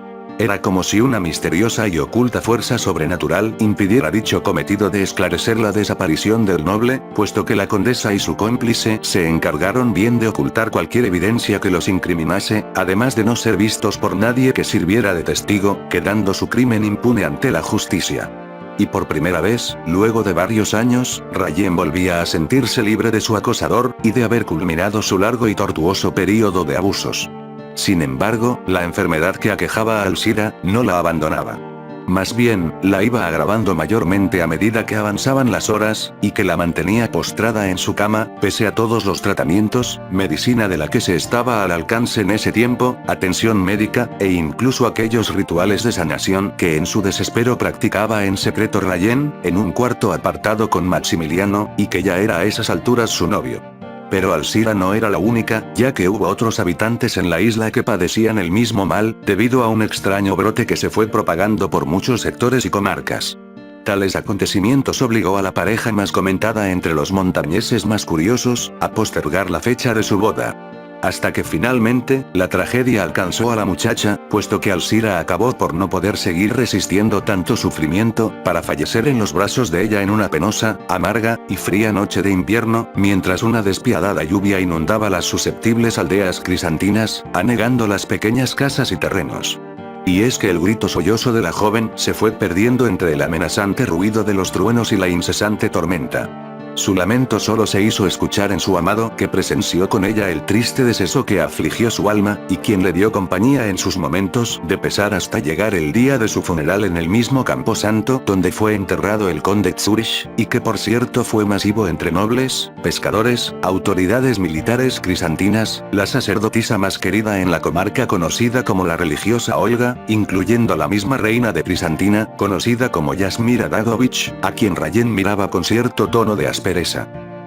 Era como si una misteriosa y oculta fuerza sobrenatural impidiera dicho cometido de esclarecer la desaparición del noble, puesto que la condesa y su cómplice se encargaron bien de ocultar cualquier evidencia que los incriminase, además de no ser vistos por nadie que sirviera de testigo, quedando su crimen impune ante la justicia. Y por primera vez, luego de varios años, Rayen volvía a sentirse libre de su acosador, y de haber culminado su largo y tortuoso período de abusos. Sin embargo, la enfermedad que aquejaba a Alzira no la abandonaba. Más bien, la iba agravando mayormente a medida que avanzaban las horas, y que la mantenía postrada en su cama, pese a todos los tratamientos, medicina de la que se estaba al alcance en ese tiempo, atención médica, e incluso aquellos rituales de sanación que en su desespero practicaba en secreto Rayen, en un cuarto apartado con Maximiliano, y que ya era a esas alturas su novio. Pero Alzira no era la única, ya que hubo otros habitantes en la isla que padecían el mismo mal, debido a un extraño brote que se fue propagando por muchos sectores y comarcas. Tales acontecimientos obligó a la pareja más comentada entre los montañeses más curiosos, a postergar la fecha de su boda. Hasta que finalmente, la tragedia alcanzó a la muchacha, puesto que Alzira acabó por no poder seguir resistiendo tanto sufrimiento, para fallecer en los brazos de ella en una penosa, amarga, y fría noche de invierno, mientras una despiadada lluvia inundaba las susceptibles aldeas crisantinas, anegando las pequeñas casas y terrenos. Y es que el grito sollozo de la joven se fue perdiendo entre el amenazante ruido de los truenos y la incesante tormenta. Su lamento solo se hizo escuchar en su amado, que presenció con ella el triste deceso que afligió su alma, y quien le dio compañía en sus momentos de pesar hasta llegar el día de su funeral en el mismo camposanto donde fue enterrado el conde Zurich, y que por cierto fue masivo entre nobles, pescadores, autoridades militares crisantinas, la sacerdotisa más querida en la comarca conocida como la religiosa Olga, incluyendo la misma reina de Crisantina, conocida como Yasmira Dagovich, a quien Rayen miraba con cierto tono de aspereza.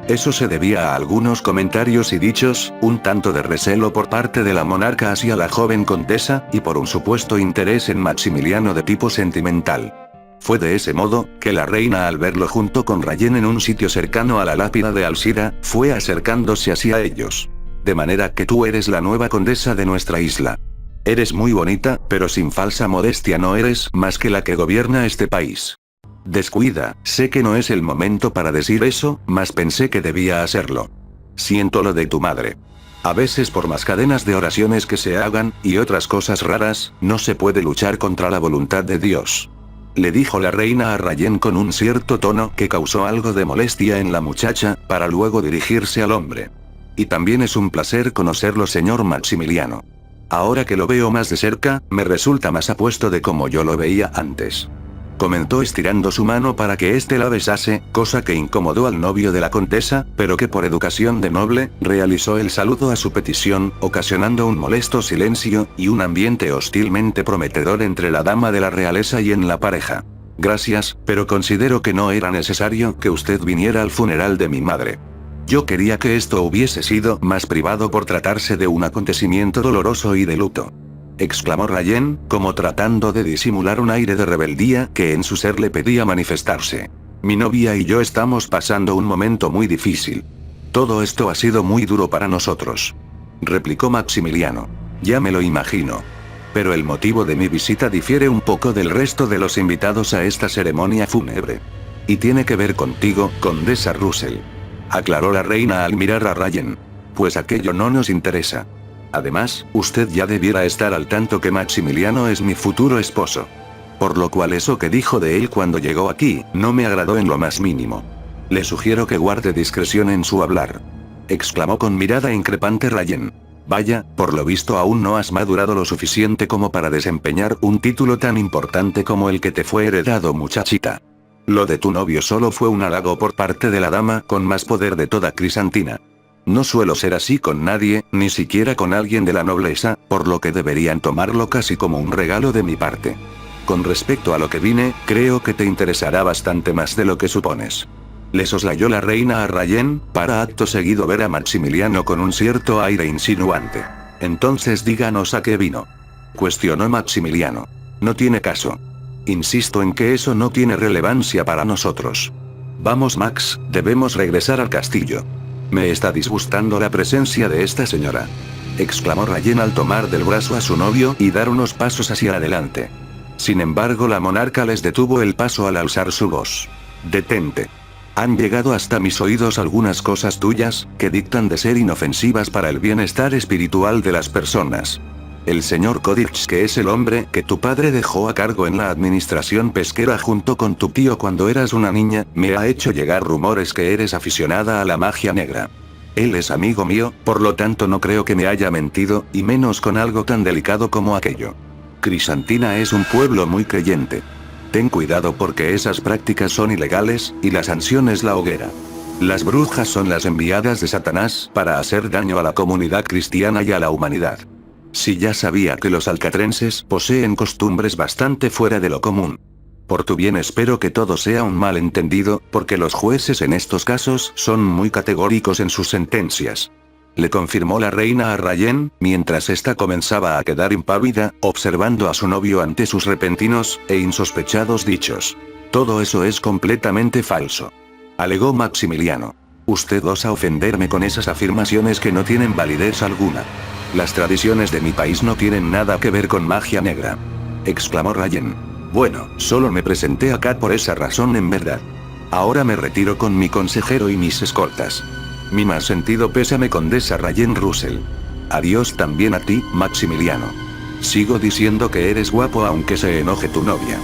Eso se debía a algunos comentarios y dichos, un tanto de recelo por parte de la monarca hacia la joven condesa, y por un supuesto interés en Maximiliano de tipo sentimental. Fue de ese modo, que la reina al verlo junto con Rayen en un sitio cercano a la lápida de Alzira, fue acercándose hacia ellos. De manera que tú eres la nueva condesa de nuestra isla. Eres muy bonita, pero sin falsa modestia no eres más que la que gobierna este país. Descuida, sé que no es el momento para decir eso, mas pensé que debía hacerlo. Siento lo de tu madre. A veces por más cadenas de oraciones que se hagan, y otras cosas raras, no se puede luchar contra la voluntad de Dios. Le dijo la reina a Rayen con un cierto tono que causó algo de molestia en la muchacha, para luego dirigirse al hombre. Y también es un placer conocerlo, señor Maximiliano. Ahora que lo veo más de cerca, me resulta más apuesto de como yo lo veía antes. Comentó estirando su mano para que éste la besase, cosa que incomodó al novio de la condesa, pero que por educación de noble, realizó el saludo a su petición, ocasionando un molesto silencio, y un ambiente hostilmente prometedor entre la dama de la realeza y en la pareja. Gracias, pero considero que no era necesario que usted viniera al funeral de mi madre. Yo quería que esto hubiese sido más privado por tratarse de un acontecimiento doloroso y de luto. Exclamó Rayen, como tratando de disimular un aire de rebeldía que en su ser le pedía manifestarse. Mi novia y yo estamos pasando un momento muy difícil. Todo esto ha sido muy duro para nosotros. Replicó Maximiliano. Ya me lo imagino. Pero el motivo de mi visita difiere un poco del resto de los invitados a esta ceremonia fúnebre. Y tiene que ver contigo, condesa Russell. Aclaró la reina al mirar a Rayen. Pues aquello no nos interesa. Además, usted ya debiera estar al tanto que Maximiliano es mi futuro esposo. Por lo cual eso que dijo de él cuando llegó aquí, no me agradó en lo más mínimo. Le sugiero que guarde discreción en su hablar. Exclamó con mirada increpante Rayen. Vaya, por lo visto aún no has madurado lo suficiente como para desempeñar un título tan importante como el que te fue heredado, muchachita. Lo de tu novio solo fue un halago por parte de la dama con más poder de toda Crisantina. No suelo ser así con nadie, ni siquiera con alguien de la nobleza, por lo que deberían tomarlo casi como un regalo de mi parte. Con respecto a lo que vine, creo que te interesará bastante más de lo que supones. Le soslayó la reina a Rayen, para acto seguido ver a Maximiliano con un cierto aire insinuante. Entonces díganos a qué vino. Cuestionó Maximiliano. No tiene caso. Insisto en que eso no tiene relevancia para nosotros. Vamos, Max, debemos regresar al castillo. Me está disgustando la presencia de esta señora. exclamó Rayen al tomar del brazo a su novio y dar unos pasos hacia adelante. Sin embargo, la monarca les detuvo el paso al alzar su voz. «Detente. Han llegado hasta mis oídos algunas cosas tuyas, que dictan de ser inofensivas para el bienestar espiritual de las personas. El señor Kodich, que es el hombre que tu padre dejó a cargo en la administración pesquera junto con tu tío cuando eras una niña, me ha hecho llegar rumores que eres aficionada a la magia negra. Él es amigo mío, por lo tanto no creo que me haya mentido, y menos con algo tan delicado como aquello. Crisantina es un pueblo muy creyente. Ten cuidado porque esas prácticas son ilegales, y la sanción es la hoguera. Las brujas son las enviadas de Satanás para hacer daño a la comunidad cristiana y a la humanidad. Si ya sabía que los alcatrenses poseen costumbres bastante fuera de lo común. Por tu bien espero que todo sea un malentendido, porque los jueces en estos casos son muy categóricos en sus sentencias. Le confirmó la reina a Rayen, mientras ésta comenzaba a quedar impávida, observando a su novio ante sus repentinos e insospechados dichos. Todo eso es completamente falso. Alegó Maximiliano. Usted osa ofenderme con esas afirmaciones que no tienen validez alguna. Las tradiciones de mi país no tienen nada que ver con magia negra. Exclamó Rayen. Bueno, solo me presenté acá por esa razón en verdad. Ahora me retiro con mi consejero y mis escoltas. Mi más sentido pésame, condesa Rayen Russell. Adiós también a ti, Maximiliano. Sigo diciendo que eres guapo aunque se enoje tu novia.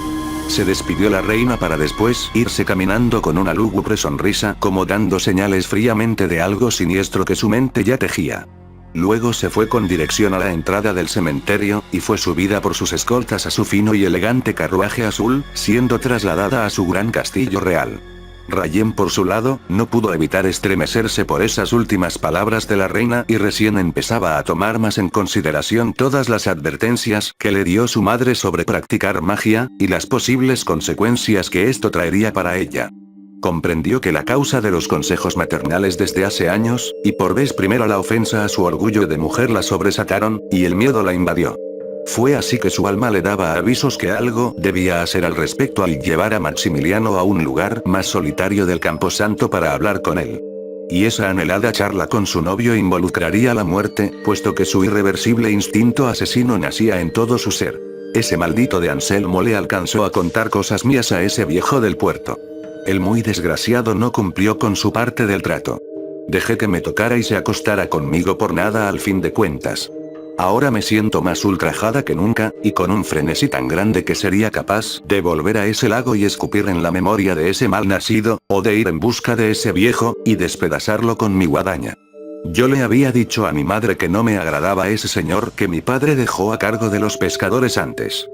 Se despidió la reina para después irse caminando con una lúgubre sonrisa, como dando señales fríamente de algo siniestro que su mente ya tejía. Luego se fue con dirección a la entrada del cementerio, y fue subida por sus escoltas a su fino y elegante carruaje azul, siendo trasladada a su gran castillo real. Rayen por su lado, no pudo evitar estremecerse por esas últimas palabras de la reina y recién empezaba a tomar más en consideración todas las advertencias que le dio su madre sobre practicar magia, y las posibles consecuencias que esto traería para ella. Comprendió que la causa de los consejos maternales desde hace años, y por vez primera la ofensa a su orgullo de mujer la sobresaltaron, y el miedo la invadió. Fue así que su alma le daba avisos que algo debía hacer al respecto al llevar a Maximiliano a un lugar más solitario del camposanto para hablar con él. Y esa anhelada charla con su novio involucraría la muerte, puesto que su irreversible instinto asesino nacía en todo su ser. Ese maldito de Anselmo le alcanzó a contar cosas mías a ese viejo del puerto. El muy desgraciado no cumplió con su parte del trato. Dejé que me tocara y se acostara conmigo por nada al fin de cuentas. Ahora me siento más ultrajada que nunca, y con un frenesí tan grande que sería capaz de volver a ese lago y escupir en la memoria de ese mal nacido, o de ir en busca de ese viejo, y despedazarlo con mi guadaña. Yo le había dicho a mi madre que no me agradaba ese señor que mi padre dejó a cargo de los pescadores antes.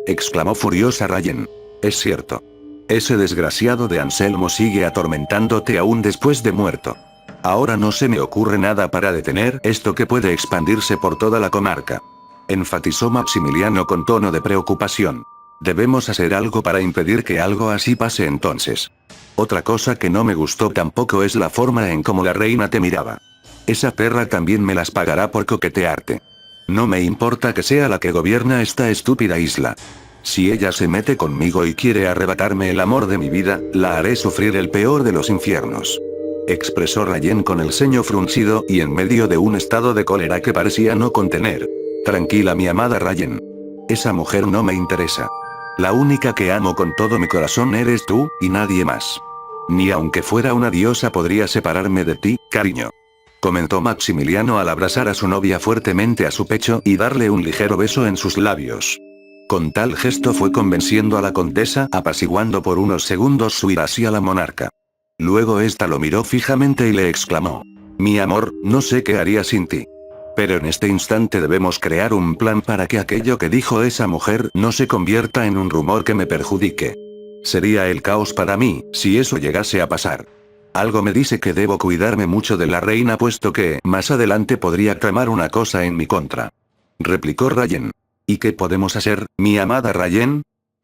Exclamó furiosa Rayen. Es cierto. Ese desgraciado de Anselmo sigue atormentándote aún después de muerto. Ahora no se me ocurre nada para detener esto que puede expandirse por toda la comarca. Enfatizó Maximiliano con tono de preocupación. Debemos hacer algo para impedir que algo así pase entonces. Otra cosa que no me gustó tampoco es la forma en cómo la reina te miraba. Esa perra también me las pagará por coquetearte. No me importa que sea la que gobierna esta estúpida isla. Si ella se mete conmigo y quiere arrebatarme el amor de mi vida, la haré sufrir el peor de los infiernos. Expresó Rayen con el ceño fruncido y en medio de un estado de cólera que parecía no contener. Tranquila, mi amada Rayen. Esa mujer no me interesa. La única que amo con todo mi corazón eres tú, y nadie más. Ni aunque fuera una diosa podría separarme de ti, cariño. Comentó Maximiliano al abrazar a su novia fuertemente a su pecho y darle un ligero beso en sus labios. Con tal gesto fue convenciendo a la condesa, apaciguando por unos segundos su ira hacia la monarca. Luego ésta lo miró fijamente y le exclamó. Mi amor, no sé qué haría sin ti. Pero en este instante debemos crear un plan para que aquello que dijo esa mujer no se convierta en un rumor que me perjudique. Sería el caos para mí, si eso llegase a pasar. Algo me dice que debo cuidarme mucho de la reina puesto que, más adelante podría tramar una cosa en mi contra. Replicó Rayen. ¿Y qué podemos hacer, mi amada Rayen?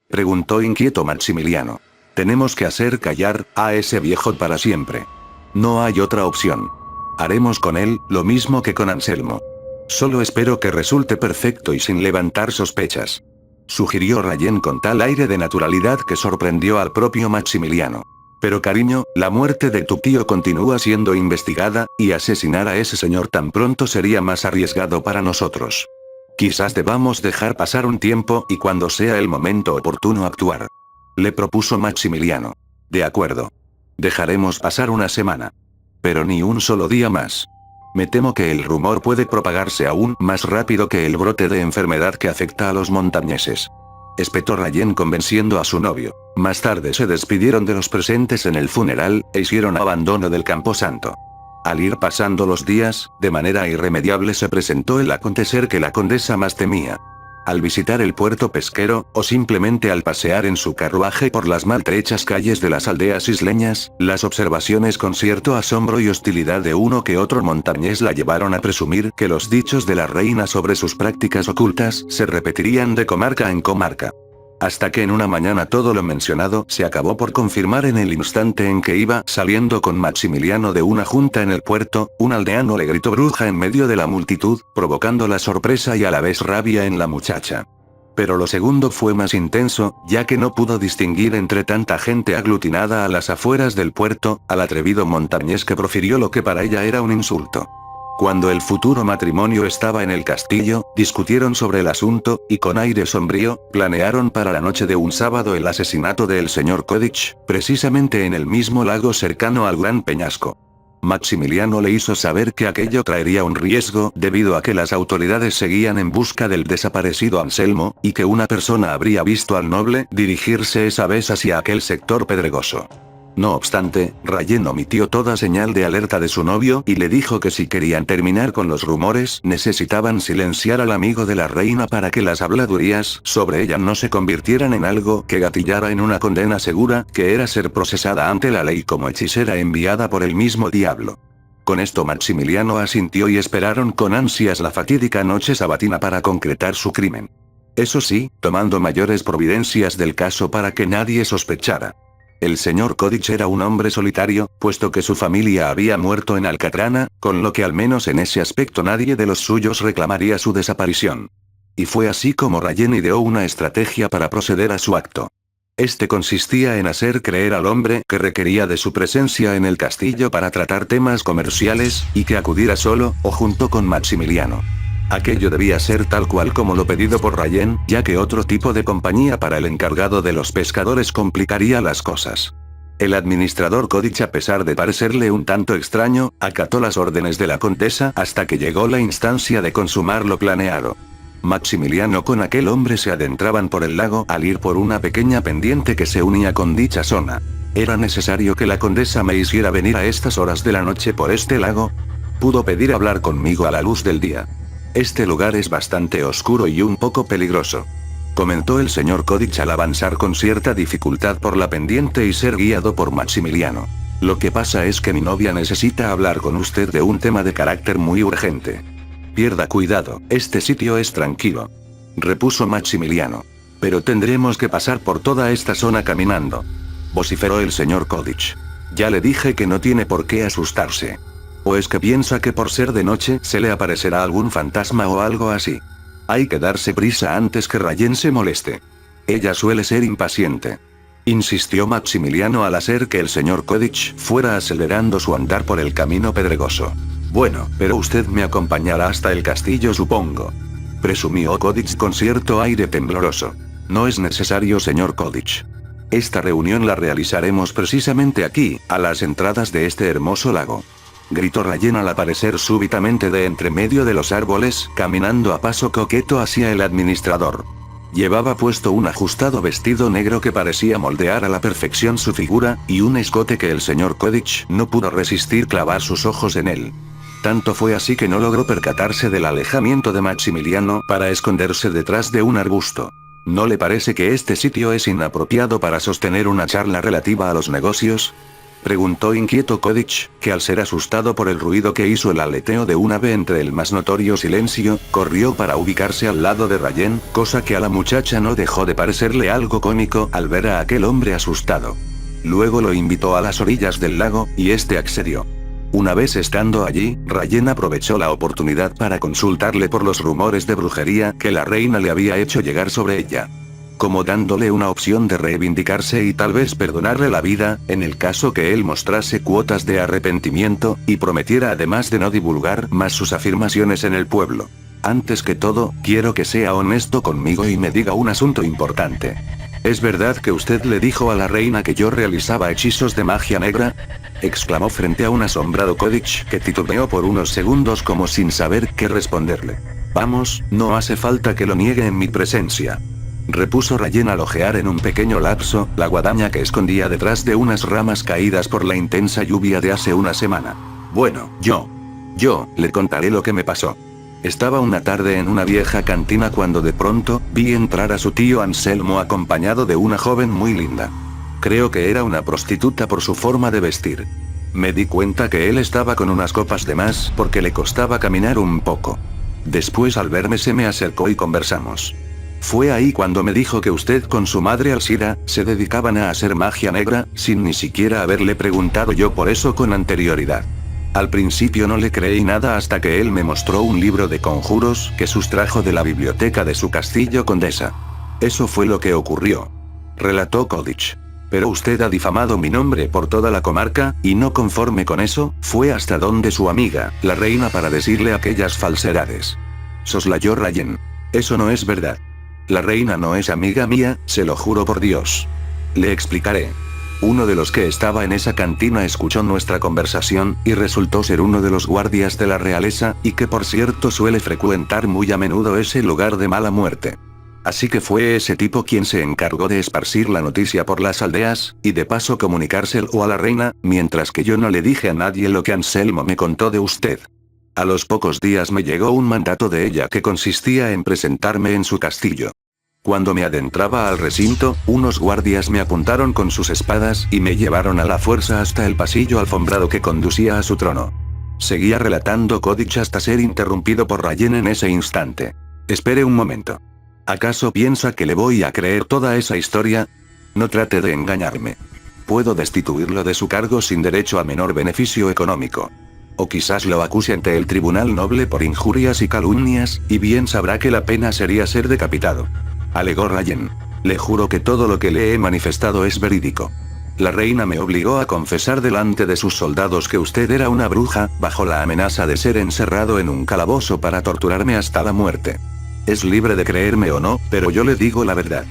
Preguntó inquieto Maximiliano. Tenemos que hacer callar a ese viejo para siempre. No hay otra opción. Haremos con él lo mismo que con Anselmo. Solo espero que resulte perfecto y sin levantar sospechas. Sugirió Rayen con tal aire de naturalidad que sorprendió al propio Maximiliano. Pero cariño, la muerte de tu tío continúa siendo investigada, y asesinar a ese señor tan pronto sería más arriesgado para nosotros. Quizás debamos dejar pasar un tiempo y cuando sea el momento oportuno actuar. Le propuso Maximiliano. De acuerdo. Dejaremos pasar una semana. Pero ni un solo día más. Me temo que el rumor puede propagarse aún más rápido que el brote de enfermedad que afecta a los montañeses. Espetó Rayen convenciendo a su novio. Más tarde se despidieron de los presentes en el funeral, e hicieron abandono del camposanto. Al ir pasando los días, de manera irremediable se presentó el acontecer que la condesa más temía. Al visitar el puerto pesquero, o simplemente al pasear en su carruaje por las maltrechas calles de las aldeas isleñas, las observaciones con cierto asombro y hostilidad de uno que otro montañés la llevaron a presumir que los dichos de la reina sobre sus prácticas ocultas se repetirían de comarca en comarca. Hasta que en una mañana todo lo mencionado se acabó por confirmar en el instante en que iba saliendo con Maximiliano de una junta en el puerto, un aldeano le gritó bruja en medio de la multitud, provocando la sorpresa y a la vez rabia en la muchacha. Pero lo segundo fue más intenso, ya que no pudo distinguir entre tanta gente aglutinada a las afueras del puerto, al atrevido montañés que profirió lo que para ella era un insulto. Cuando el futuro matrimonio estaba en el castillo, discutieron sobre el asunto, y con aire sombrío, planearon para la noche de un sábado el asesinato del señor Kodich, precisamente en el mismo lago cercano al Gran Peñasco. Maximiliano le hizo saber que aquello traería un riesgo debido a que las autoridades seguían en busca del desaparecido Anselmo, y que una persona habría visto al noble dirigirse esa vez hacia aquel sector pedregoso. No obstante, Rayen omitió toda señal de alerta de su novio y le dijo que si querían terminar con los rumores necesitaban silenciar al amigo de la reina para que las habladurías sobre ella no se convirtieran en algo que gatillara en una condena segura, que era ser procesada ante la ley como hechicera enviada por el mismo diablo. Con esto Maximiliano asintió y esperaron con ansias la fatídica noche sabatina para concretar su crimen. Eso sí, tomando mayores providencias del caso para que nadie sospechara. El señor Kodich era un hombre solitario, puesto que su familia había muerto en Alcatrana, con lo que al menos en ese aspecto nadie de los suyos reclamaría su desaparición. Y fue así como Rayen ideó una estrategia para proceder a su acto. Este consistía en hacer creer al hombre que requería de su presencia en el castillo para tratar temas comerciales, y que acudiera solo, o junto con Maximiliano. Aquello debía ser tal cual como lo pedido por Rayen, ya que otro tipo de compañía para el encargado de los pescadores complicaría las cosas. El administrador Kodich, a pesar de parecerle un tanto extraño, acató las órdenes de la condesa hasta que llegó la instancia de consumar lo planeado. Maximiliano con aquel hombre se adentraban por el lago al ir por una pequeña pendiente que se unía con dicha zona. ¿Era necesario que la condesa me hiciera venir a estas horas de la noche por este lago? Pudo pedir hablar conmigo a la luz del día. Este lugar es bastante oscuro y un poco peligroso, comentó el señor Kodich al avanzar con cierta dificultad por la pendiente y ser guiado por Maximiliano. Lo que pasa es que mi novia necesita hablar con usted de un tema de carácter muy urgente. Pierda cuidado, este sitio es tranquilo, repuso Maximiliano. Pero tendremos que pasar por toda esta zona caminando, vociferó el señor Kodich. Ya le dije que no tiene por qué asustarse. ¿O es que piensa que por ser de noche se le aparecerá algún fantasma o algo así? Hay que darse prisa antes que Rayen se moleste. Ella suele ser impaciente, insistió Maximiliano al hacer que el señor Kodich fuera acelerando su andar por el camino pedregoso. Bueno, pero usted me acompañará hasta el castillo, supongo, presumió Kodich con cierto aire tembloroso. No es necesario, señor Kodich. Esta reunión la realizaremos precisamente aquí, a las entradas de este hermoso lago, gritó Rayen al aparecer súbitamente de entre medio de los árboles, caminando a paso coqueto hacia el administrador. Llevaba puesto un ajustado vestido negro que parecía moldear a la perfección su figura, y un escote que el señor Kodich no pudo resistir clavar sus ojos en él. Tanto fue así que no logró percatarse del alejamiento de Maximiliano para esconderse detrás de un arbusto. ¿No le parece que este sitio es inapropiado para sostener una charla relativa a los negocios?, preguntó inquieto Kodich, que al ser asustado por el ruido que hizo el aleteo de un ave entre el más notorio silencio, corrió para ubicarse al lado de Rayen, cosa que a la muchacha no dejó de parecerle algo cómico al ver a aquel hombre asustado. Luego lo invitó a las orillas del lago, y este accedió. Una vez estando allí, Rayen aprovechó la oportunidad para consultarle por los rumores de brujería que la reina le había hecho llegar sobre ella. como dándole una opción de reivindicarse y tal vez perdonarle la vida, en el caso que él mostrase cuotas de arrepentimiento, y prometiera además de no divulgar más sus afirmaciones en el pueblo. Antes que todo, quiero que sea honesto conmigo y me diga un asunto importante. ¿Es verdad que usted le dijo a la reina que yo realizaba hechizos de magia negra?, exclamó frente a un asombrado Kodich, que titubeó por unos segundos como sin saber qué responderle. Vamos, no hace falta que lo niegue en mi presencia, repuso Rayen al ojear en un pequeño lapso la guadaña que escondía detrás de unas ramas caídas por la intensa lluvia de hace una semana. Bueno, yo le contaré lo que me pasó. Estaba una tarde en una vieja cantina cuando de pronto vi entrar a su tío Anselmo acompañado de una joven muy linda. Creo que era una prostituta por su forma de vestir. Me di cuenta que él estaba con unas copas de más porque le costaba caminar un poco. Después al verme se me acercó y conversamos. Fue ahí cuando me dijo que usted con su madre Alcira se dedicaban a hacer magia negra, sin ni siquiera haberle preguntado yo por eso con anterioridad. Al principio no le creí nada hasta que él me mostró un libro de conjuros que sustrajo de la biblioteca de su castillo Condesa. Eso fue lo que ocurrió, relató Kodich. Pero usted ha difamado mi nombre por toda la comarca, y no conforme con eso, fue hasta donde su amiga, la reina, para decirle aquellas falsedades. Soslayó Rayen. Eso no es verdad. La reina no es amiga mía, se lo juro por Dios. Le explicaré. Uno de los que estaba en esa cantina escuchó nuestra conversación, y resultó ser uno de los guardias de la realeza, y que por cierto suele frecuentar muy a menudo ese lugar de mala muerte. Así que fue ese tipo quien se encargó de esparcir la noticia por las aldeas, y de paso comunicárselo a la reina, mientras que yo no le dije a nadie lo que Anselmo me contó de usted. A los pocos días me llegó un mandato de ella que consistía en presentarme en su castillo. Cuando me adentraba al recinto, unos guardias me apuntaron con sus espadas y me llevaron a la fuerza hasta el pasillo alfombrado que conducía a su trono. Seguía relatando Kodich hasta ser interrumpido por Rayen en ese instante. Espere un momento. ¿Acaso piensa que le voy a creer toda esa historia? No trate de engañarme. Puedo destituirlo de su cargo sin derecho a menor beneficio económico. O quizás lo acuse ante el tribunal noble por injurias y calumnias, y bien sabrá que la pena sería ser decapitado, alegó Rayen. Le juro que todo lo que le he manifestado es verídico. La reina me obligó a confesar delante de sus soldados que usted era una bruja, bajo la amenaza de ser encerrado en un calabozo para torturarme hasta la muerte. Es libre de creerme o no, pero yo le digo la verdad.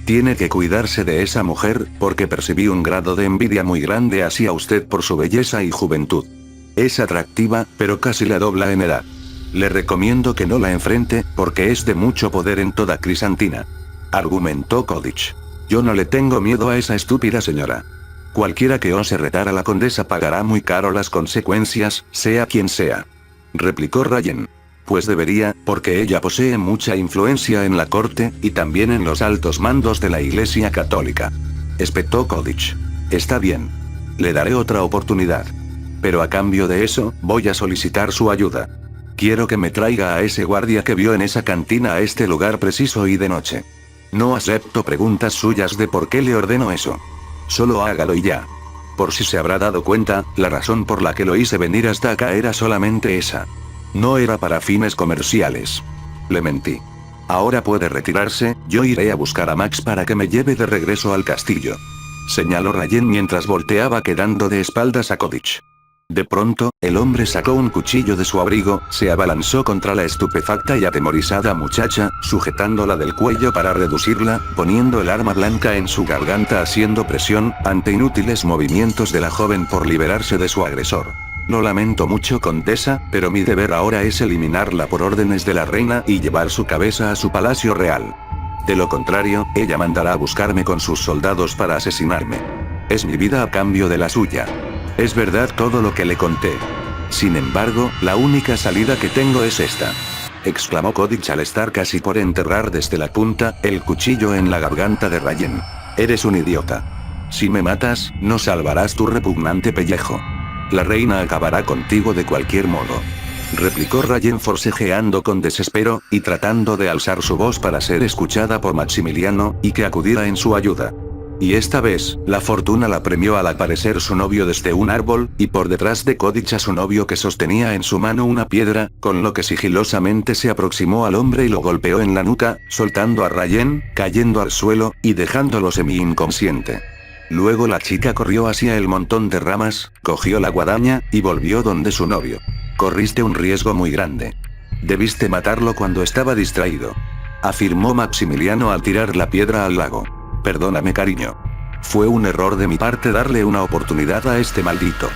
Tiene que cuidarse de esa mujer, porque percibí un grado de envidia muy grande hacia usted por su belleza y juventud. Es atractiva, pero casi la dobla en edad. Le recomiendo que no la enfrente, porque es de mucho poder en toda Crisantina, argumentó Kodich. Yo no le tengo miedo a esa estúpida señora. Cualquiera que ose retar a la condesa pagará muy caro las consecuencias, sea quien sea, replicó Rayen. Pues debería, porque ella posee mucha influencia en la corte, y también en los altos mandos de la Iglesia Católica, espetó Kodich. Está bien. Le daré otra oportunidad. Pero a cambio de eso, voy a solicitar su ayuda. Quiero que me traiga a ese guardia que vio en esa cantina a este lugar preciso y de noche. No acepto preguntas suyas de por qué le ordeno eso. Solo hágalo y ya. Por si se habrá dado cuenta, la razón por la que lo hice venir hasta acá era solamente esa. No era para fines comerciales. Le mentí. Ahora puede retirarse, yo iré a buscar a Max para que me lleve de regreso al castillo, señaló Rayen mientras volteaba quedando de espaldas a Kodich. De pronto, el hombre sacó un cuchillo de su abrigo, se abalanzó contra la estupefacta y atemorizada muchacha, sujetándola del cuello para reducirla, poniendo el arma blanca en su garganta haciendo presión, ante inútiles movimientos de la joven por liberarse de su agresor. Lo lamento mucho, condesa, pero mi deber ahora es eliminarla por órdenes de la reina y llevar su cabeza a su palacio real. De lo contrario, ella mandará a buscarme con sus soldados para asesinarme. Es mi vida a cambio de la suya. Es verdad todo lo que le conté. Sin embargo, la única salida que tengo es esta, exclamó Kodich al estar casi por enterrar desde la punta el cuchillo en la garganta de Rayen. Eres un idiota. Si me matas, no salvarás tu repugnante pellejo. La reina acabará contigo de cualquier modo, replicó Rayen forcejeando con desespero, y tratando de alzar su voz para ser escuchada por Maximiliano, y que acudiera en su ayuda. Y esta vez, la fortuna la premió al aparecer su novio desde un árbol, y por detrás de Kodich a su novio que sostenía en su mano una piedra, con lo que sigilosamente se aproximó al hombre y lo golpeó en la nuca, soltando a Rayen, cayendo al suelo, y dejándolo semi-inconsciente. Luego la chica corrió hacia el montón de ramas, cogió la guadaña, y volvió donde su novio. Corriste un riesgo muy grande. Debiste matarlo cuando estaba distraído. Afirmó Maximiliano al tirar la piedra al lago. Perdóname, cariño. Fue un error de mi parte darle una oportunidad a este maldito.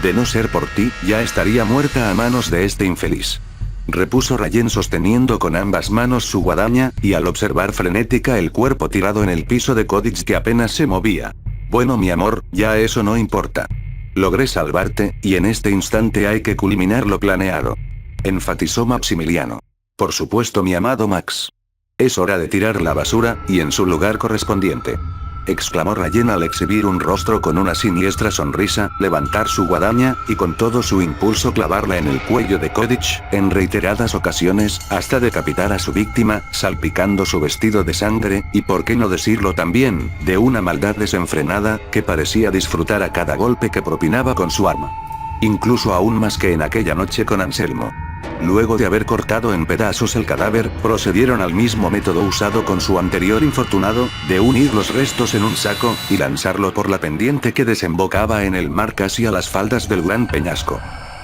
De no ser por ti, ya estaría muerta a manos de este infeliz. Repuso Rayen sosteniendo con ambas manos su guadaña, y al observar frenética el cuerpo tirado en el piso de Kodich que apenas se movía. Bueno, mi amor, ya eso no importa. Logré salvarte, y en este instante hay que culminar lo planeado. Enfatizó Maximiliano. Por supuesto, mi amado Max. Es hora de tirar la basura, y en su lugar correspondiente. Exclamó Rayen al exhibir un rostro con una siniestra sonrisa, levantar su guadaña, y con todo su impulso clavarla en el cuello de Kodich, en reiteradas ocasiones, hasta decapitar a su víctima, salpicando su vestido de sangre, y por qué no decirlo también, de una maldad desenfrenada, que parecía disfrutar a cada golpe que propinaba con su arma. Incluso aún más que en aquella noche con Anselmo. Luego de haber cortado en pedazos el cadáver, procedieron al mismo método usado con su anterior infortunado, de unir los restos en un saco, y lanzarlo por la pendiente que desembocaba en el mar casi a las faldas del gran peñasco.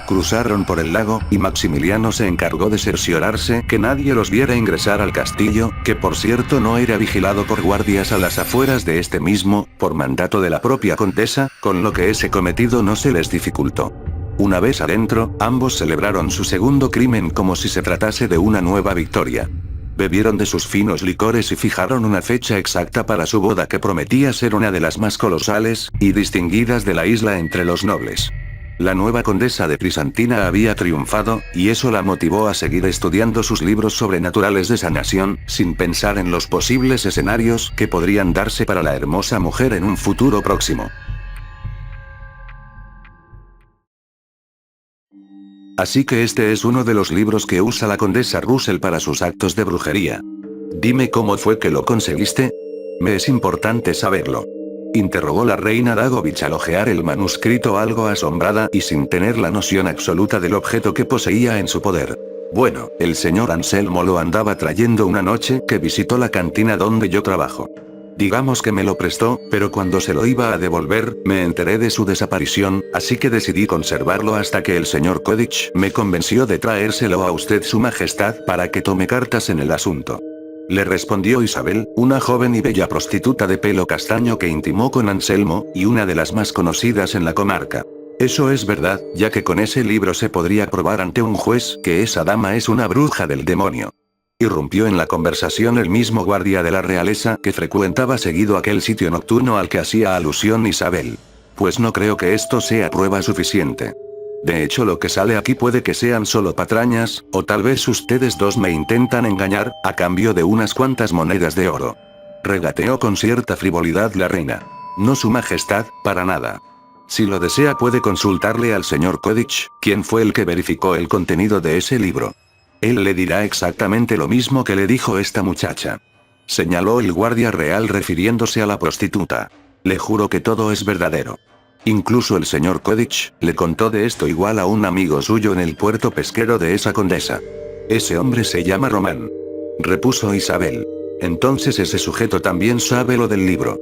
Cruzaron por el lago, y Maximiliano se encargó de cerciorarse que nadie los viera ingresar al castillo, que por cierto no era vigilado por guardias a las afueras de este mismo, por mandato de la propia condesa, con lo que ese cometido no se les dificultó. Una vez adentro, ambos celebraron su segundo crimen como si se tratase de una nueva victoria. Bebieron de sus finos licores y fijaron una fecha exacta para su boda que prometía ser una de las más colosales y distinguidas de la isla entre los nobles. La nueva condesa de Crisantina había triunfado, y eso la motivó a seguir estudiando sus libros sobrenaturales de sanación, sin pensar en los posibles escenarios que podrían darse para la hermosa mujer en un futuro próximo. Así que este es uno de los libros que usa la condesa Russell para sus actos de brujería. Dime cómo fue que lo conseguiste. Me es importante saberlo. Interrogó la reina Dagovich al hojear el manuscrito algo asombrada y sin tener la noción absoluta del objeto que poseía en su poder. Bueno, el señor Anselmo lo andaba trayendo una noche que visitó la cantina donde yo trabajo. Digamos que me lo prestó, pero cuando se lo iba a devolver, me enteré de su desaparición, así que decidí conservarlo hasta que el señor Kodich me convenció de traérselo a usted su majestad para que tome cartas en el asunto. Le respondió Isabel, una joven y bella prostituta de pelo castaño que intimó con Anselmo, y una de las más conocidas en la comarca. Eso es verdad, ya que con ese libro se podría probar ante un juez que esa dama es una bruja del demonio. Irrumpió en la conversación el mismo guardia de la realeza que frecuentaba seguido aquel sitio nocturno al que hacía alusión Isabel. Pues no creo que esto sea prueba suficiente. De hecho, lo que sale aquí puede que sean solo patrañas, o tal vez ustedes dos me intentan engañar, a cambio de unas cuantas monedas de oro. Regateó con cierta frivolidad la reina. No su majestad, para nada. Si lo desea puede consultarle al señor Kodich, quien fue el que verificó el contenido de ese libro. Él le dirá exactamente lo mismo que le dijo esta muchacha. Señaló el guardia real refiriéndose a la prostituta. Le juro que todo es verdadero. Incluso el señor Kodich le contó de esto igual a un amigo suyo en el puerto pesquero de esa condesa. Ese hombre se llama Román. Repuso Isabel. Entonces ese sujeto también sabe lo del libro.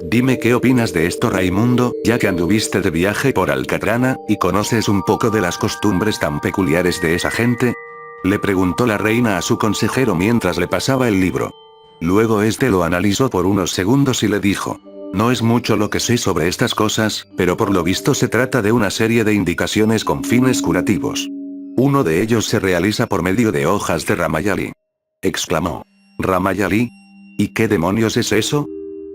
Dime qué opinas de esto, Raimundo, ya que anduviste de viaje por Alcatrana, y conoces un poco de las costumbres tan peculiares de esa gente. Le preguntó la reina a su consejero mientras le pasaba el libro. Luego este lo analizó por unos segundos y le dijo. No es mucho lo que sé sobre estas cosas, pero por lo visto se trata de una serie de indicaciones con fines curativos. Uno de ellos se realiza por medio de hojas de Ramayali. Exclamó. ¿Ramayali? ¿Y qué demonios es eso?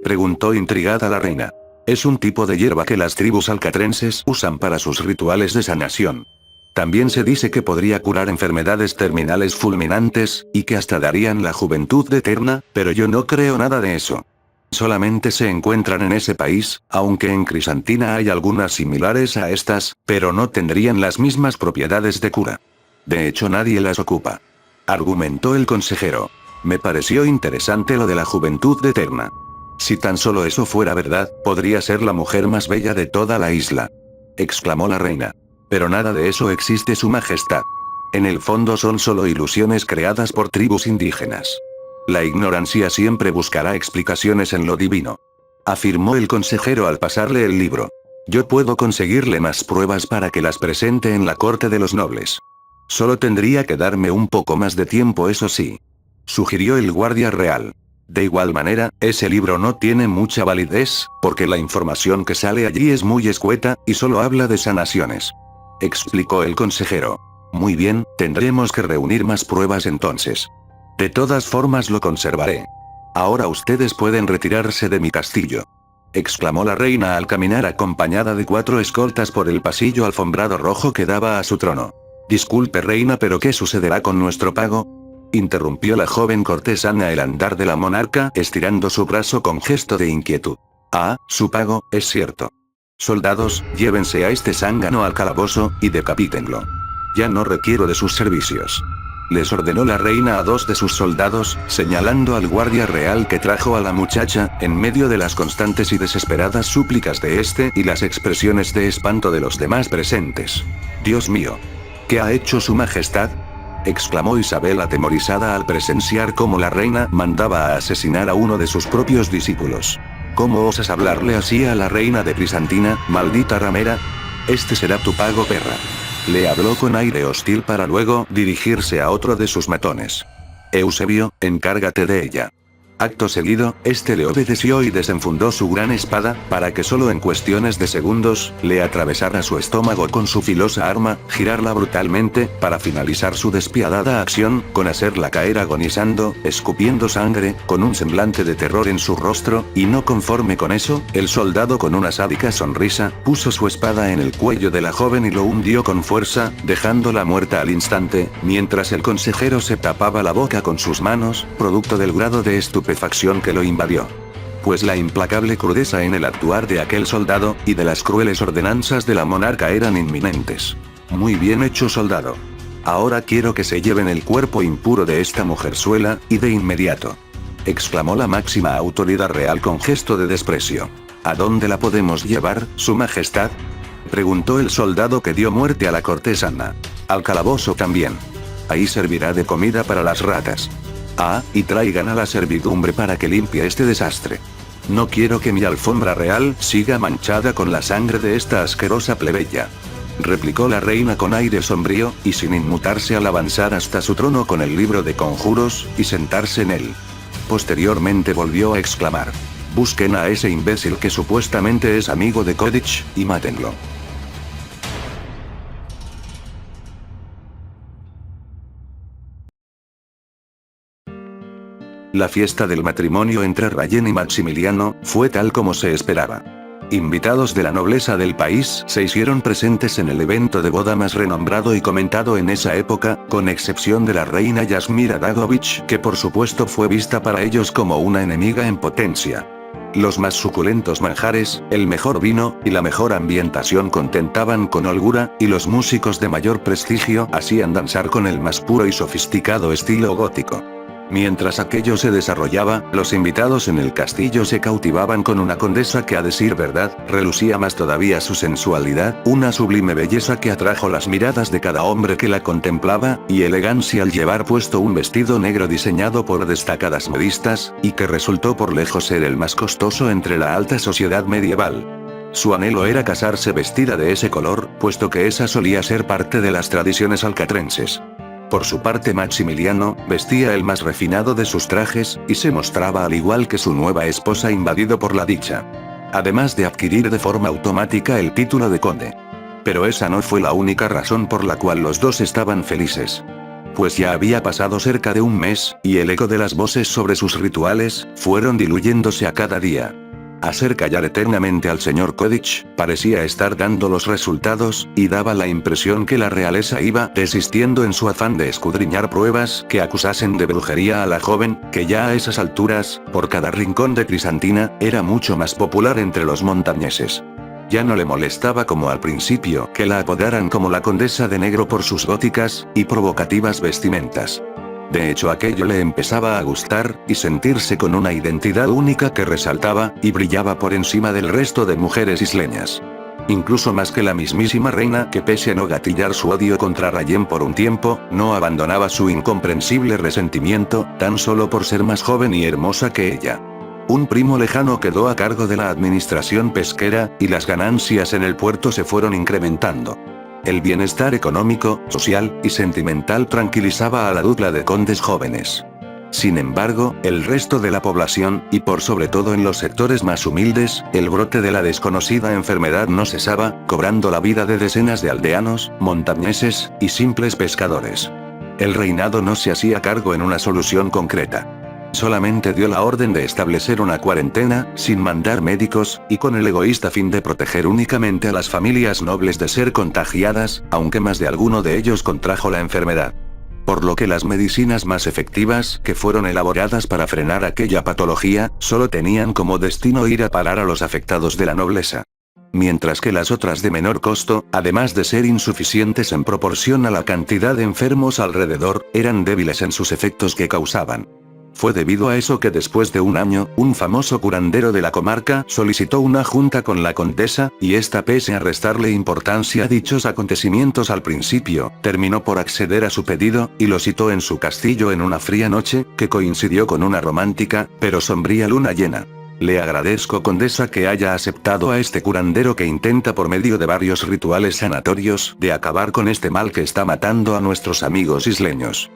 Preguntó intrigada la reina. Es un tipo de hierba que las tribus alcatrenses usan para sus rituales de sanación. También se dice que podría curar enfermedades terminales fulminantes, y que hasta darían la juventud eterna, pero yo no creo nada de eso. Solamente se encuentran en ese país, aunque en Crisantina hay algunas similares a estas, pero no tendrían las mismas propiedades de cura. De hecho nadie las ocupa. Argumentó el consejero. Me pareció interesante lo de la juventud eterna. Si tan solo eso fuera verdad, podría ser la mujer más bella de toda la isla. Exclamó la reina. Pero nada de eso existe, su majestad. En el fondo son solo ilusiones creadas por tribus indígenas. La ignorancia siempre buscará explicaciones en lo divino. Afirmó el consejero al pasarle el libro. Yo puedo conseguirle más pruebas para que las presente en la corte de los nobles. Solo tendría que darme un poco más de tiempo, eso sí. Sugirió el guardia real. De igual manera, ese libro no tiene mucha validez, porque la información que sale allí es muy escueta, y solo habla de sanaciones. Explicó el consejero. Muy bien, tendremos que reunir más pruebas entonces. De todas formas lo conservaré. Ahora ustedes pueden retirarse de mi castillo. Exclamó la reina al caminar acompañada de 4 escoltas por el pasillo alfombrado rojo que daba a su trono. Disculpe, reina, pero ¿qué sucederá con nuestro pago? Interrumpió la joven cortesana el andar de la monarca, estirando su brazo con gesto de inquietud. Ah, su pago, es cierto. Soldados, llévense a este zángano al calabozo, y decapítenlo. Ya no requiero de sus servicios. Les ordenó la reina a 2 de sus soldados, señalando al guardia real que trajo a la muchacha, en medio de las constantes y desesperadas súplicas de este y las expresiones de espanto de los demás presentes. Dios mío. ¿Qué ha hecho su majestad? Exclamó Isabel atemorizada al presenciar cómo la reina mandaba a asesinar a uno de sus propios discípulos. ¿Cómo osas hablarle así a la reina de Crisantina, maldita ramera? Este será tu pago, perra. Le habló con aire hostil para luego dirigirse a otro de sus matones. Eusebio, encárgate de ella. Acto seguido, este le obedeció y desenfundó su gran espada, para que solo en cuestiones de segundos, le atravesara su estómago con su filosa arma, girarla brutalmente, para finalizar su despiadada acción, con hacerla caer agonizando, escupiendo sangre, con un semblante de terror en su rostro, y no conforme con eso, el soldado con una sádica sonrisa, puso su espada en el cuello de la joven y lo hundió con fuerza, dejándola muerta al instante, mientras el consejero se tapaba la boca con sus manos, producto del grado de estupefacción que lo invadió. Pues la implacable crudeza en el actuar de aquel soldado, y de las crueles ordenanzas de la monarca eran inminentes. Muy bien hecho, soldado. Ahora quiero que se lleven el cuerpo impuro de esta mujerzuela, y de inmediato. Exclamó la máxima autoridad real con gesto de desprecio. ¿A dónde la podemos llevar, su majestad? Preguntó el soldado que dio muerte a la cortesana. Al calabozo también. Ahí servirá de comida para las ratas. Ah, y traigan a la servidumbre para que limpie este desastre. No quiero que mi alfombra real siga manchada con la sangre de esta asquerosa plebeya. Replicó la reina con aire sombrío, y sin inmutarse al avanzar hasta su trono con el libro de conjuros, y sentarse en él. Posteriormente volvió a exclamar. Busquen a ese imbécil que supuestamente es amigo de Kodich, y mátenlo. La fiesta del matrimonio entre Rayen y Maximiliano, fue tal como se esperaba. Invitados de la nobleza del país se hicieron presentes en el evento de boda más renombrado y comentado en esa época, con excepción de la reina Yasmira Dagovich, que por supuesto fue vista para ellos como una enemiga en potencia. Los más suculentos manjares, el mejor vino, y la mejor ambientación contentaban con holgura, y los músicos de mayor prestigio hacían danzar con el más puro y sofisticado estilo gótico. Mientras aquello se desarrollaba, los invitados en el castillo se cautivaban con una condesa que, a decir verdad, relucía más todavía su sensualidad, una sublime belleza que atrajo las miradas de cada hombre que la contemplaba, y elegancia al llevar puesto un vestido negro diseñado por destacadas modistas, y que resultó por lejos ser el más costoso entre la alta sociedad medieval. Su anhelo era casarse vestida de ese color, puesto que esa solía ser parte de las tradiciones alcatrenses. Por su parte, Maximiliano, vestía el más refinado de sus trajes, y se mostraba al igual que su nueva esposa invadido por la dicha. Además de adquirir de forma automática el título de conde. Pero esa no fue la única razón por la cual los dos estaban felices. Pues ya había pasado cerca de un mes, y el eco de las voces sobre sus rituales, fueron diluyéndose a cada día. Hacer callar eternamente al señor Kodich, parecía estar dando los resultados, y daba la impresión que la realeza iba desistiendo en su afán de escudriñar pruebas que acusasen de brujería a la joven, que ya a esas alturas, por cada rincón de Crisantina, era mucho más popular entre los montañeses. Ya no le molestaba como al principio que la apodaran como la Condesa de Negro por sus góticas y provocativas vestimentas. De hecho, aquello le empezaba a gustar, y sentirse con una identidad única que resaltaba, y brillaba por encima del resto de mujeres isleñas. Incluso más que la mismísima reina, que pese a no gatillar su odio contra Rayen por un tiempo, no abandonaba su incomprensible resentimiento, tan solo por ser más joven y hermosa que ella. Un primo lejano quedó a cargo de la administración pesquera, y las ganancias en el puerto se fueron incrementando. El bienestar económico, social y sentimental tranquilizaba a la dupla de condes jóvenes. Sin embargo, el resto de la población, y por sobre todo en los sectores más humildes, el brote de la desconocida enfermedad no cesaba, cobrando la vida de decenas de aldeanos, montañeses y simples pescadores. El reinado no se hacía cargo en una solución concreta. Solamente dio la orden de establecer una cuarentena, sin mandar médicos, y con el egoísta fin de proteger únicamente a las familias nobles de ser contagiadas, aunque más de alguno de ellos contrajo la enfermedad. Por lo que las medicinas más efectivas, que fueron elaboradas para frenar aquella patología, solo tenían como destino ir a parar a los afectados de la nobleza. Mientras que las otras de menor costo, además de ser insuficientes en proporción a la cantidad de enfermos alrededor, eran débiles en sus efectos que causaban. Fue debido a eso que después de un año, un famoso curandero de la comarca solicitó una junta con la condesa, y esta, pese a restarle importancia a dichos acontecimientos al principio, terminó por acceder a su pedido, y lo citó en su castillo en una fría noche, que coincidió con una romántica, pero sombría luna llena. Le agradezco, condesa, que haya aceptado a este curandero que intenta por medio de varios rituales sanatorios, de acabar con este mal que está matando a nuestros amigos isleños.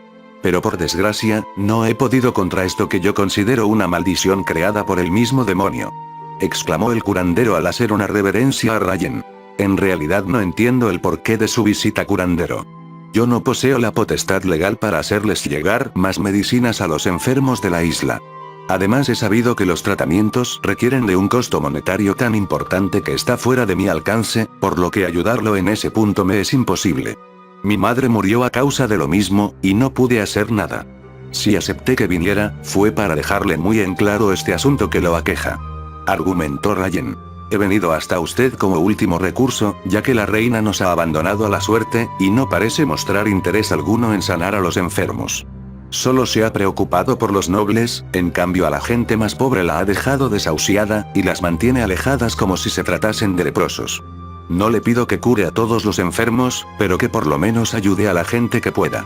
Pero por desgracia, no he podido contra esto que yo considero una maldición creada por el mismo demonio. Exclamó el curandero al hacer una reverencia a Rayen. En realidad no entiendo el porqué de su visita, curandero. Yo no poseo la potestad legal para hacerles llegar más medicinas a los enfermos de la isla. Además, he sabido que los tratamientos requieren de un costo monetario tan importante que está fuera de mi alcance, por lo que ayudarlo en ese punto me es imposible. Mi madre murió a causa de lo mismo, y no pude hacer nada. Si acepté que viniera, fue para dejarle muy en claro este asunto que lo aqueja. Argumentó Rayen. He venido hasta usted como último recurso, ya que la reina nos ha abandonado a la suerte, y no parece mostrar interés alguno en sanar a los enfermos. Solo se ha preocupado por los nobles, en cambio a la gente más pobre la ha dejado desahuciada, y las mantiene alejadas como si se tratasen de leprosos. No le pido que cure a todos los enfermos, pero que por lo menos ayude a la gente que pueda.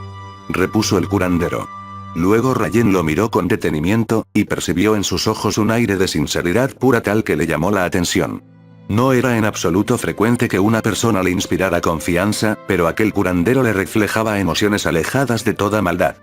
Repuso el curandero. Luego Rayen lo miró con detenimiento, y percibió en sus ojos un aire de sinceridad pura tal que le llamó la atención. No era en absoluto frecuente que una persona le inspirara confianza, pero aquel curandero le reflejaba emociones alejadas de toda maldad.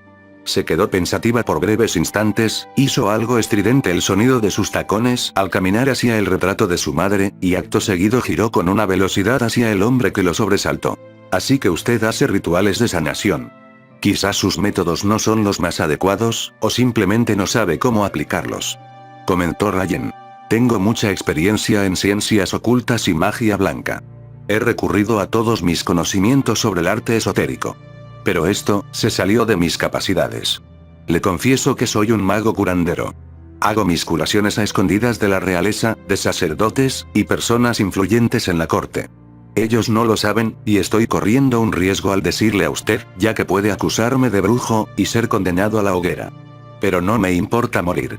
Se quedó pensativa por breves instantes, hizo algo estridente el sonido de sus tacones al caminar hacia el retrato de su madre, y acto seguido giró con una velocidad hacia el hombre que lo sobresaltó. Así que usted hace rituales de sanación. Quizás sus métodos no son los más adecuados, o simplemente no sabe cómo aplicarlos. Comentó Rayen. Tengo mucha experiencia en ciencias ocultas y magia blanca. He recurrido a todos mis conocimientos sobre el arte esotérico. Pero esto, se salió de mis capacidades. Le confieso que soy un mago curandero. Hago mis curaciones a escondidas de la realeza, de sacerdotes, y personas influyentes en la corte. Ellos no lo saben, y estoy corriendo un riesgo al decirle a usted, ya que puede acusarme de brujo, y ser condenado a la hoguera. Pero no me importa morir.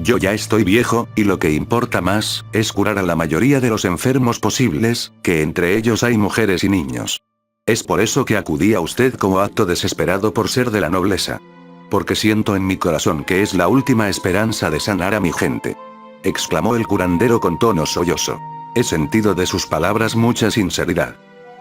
Yo ya estoy viejo, y lo que importa más, es curar a la mayoría de los enfermos posibles, que entre ellos hay mujeres y niños. Es por eso que acudí a usted como acto desesperado por ser de la nobleza. Porque siento en mi corazón que es la última esperanza de sanar a mi gente. Exclamó el curandero con tono sollozo. He sentido de sus palabras mucha sinceridad.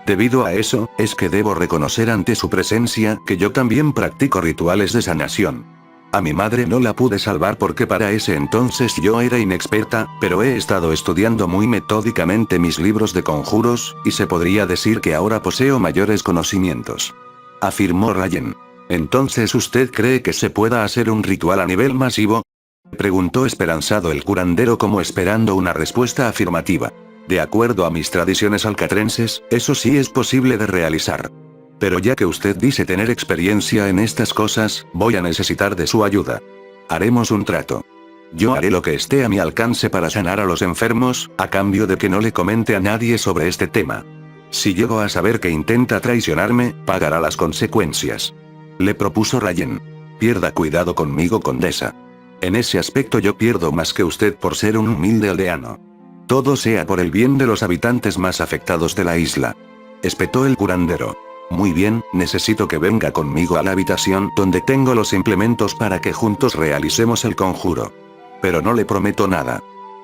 Debido a eso, es que debo reconocer ante su presencia que yo también practico rituales de sanación. A mi madre no la pude salvar porque para ese entonces yo era inexperta, pero he estado estudiando muy metódicamente mis libros de conjuros, y se podría decir que ahora poseo mayores conocimientos. Afirmó Rayen. ¿Entonces usted cree que se pueda hacer un ritual a nivel masivo? Preguntó esperanzado el curandero como esperando una respuesta afirmativa. De acuerdo a mis tradiciones alcatrenses, eso sí es posible de realizar. Pero ya que usted dice tener experiencia en estas cosas, voy a necesitar de su ayuda. Haremos un trato. Yo haré lo que esté a mi alcance para sanar a los enfermos, a cambio de que no le comente a nadie sobre este tema. Si llego a saber que intenta traicionarme, pagará las consecuencias. Le propuso Rayen. pierda cuidado conmigo, condesa. En ese aspecto yo pierdo más que usted por ser un humilde aldeano. Todo sea por el bien de los habitantes más afectados de la isla. Espetó el curandero. Muy bien, necesito que venga conmigo a la habitación donde tengo los implementos para que juntos realicemos el conjuro. Pero no le prometo nada.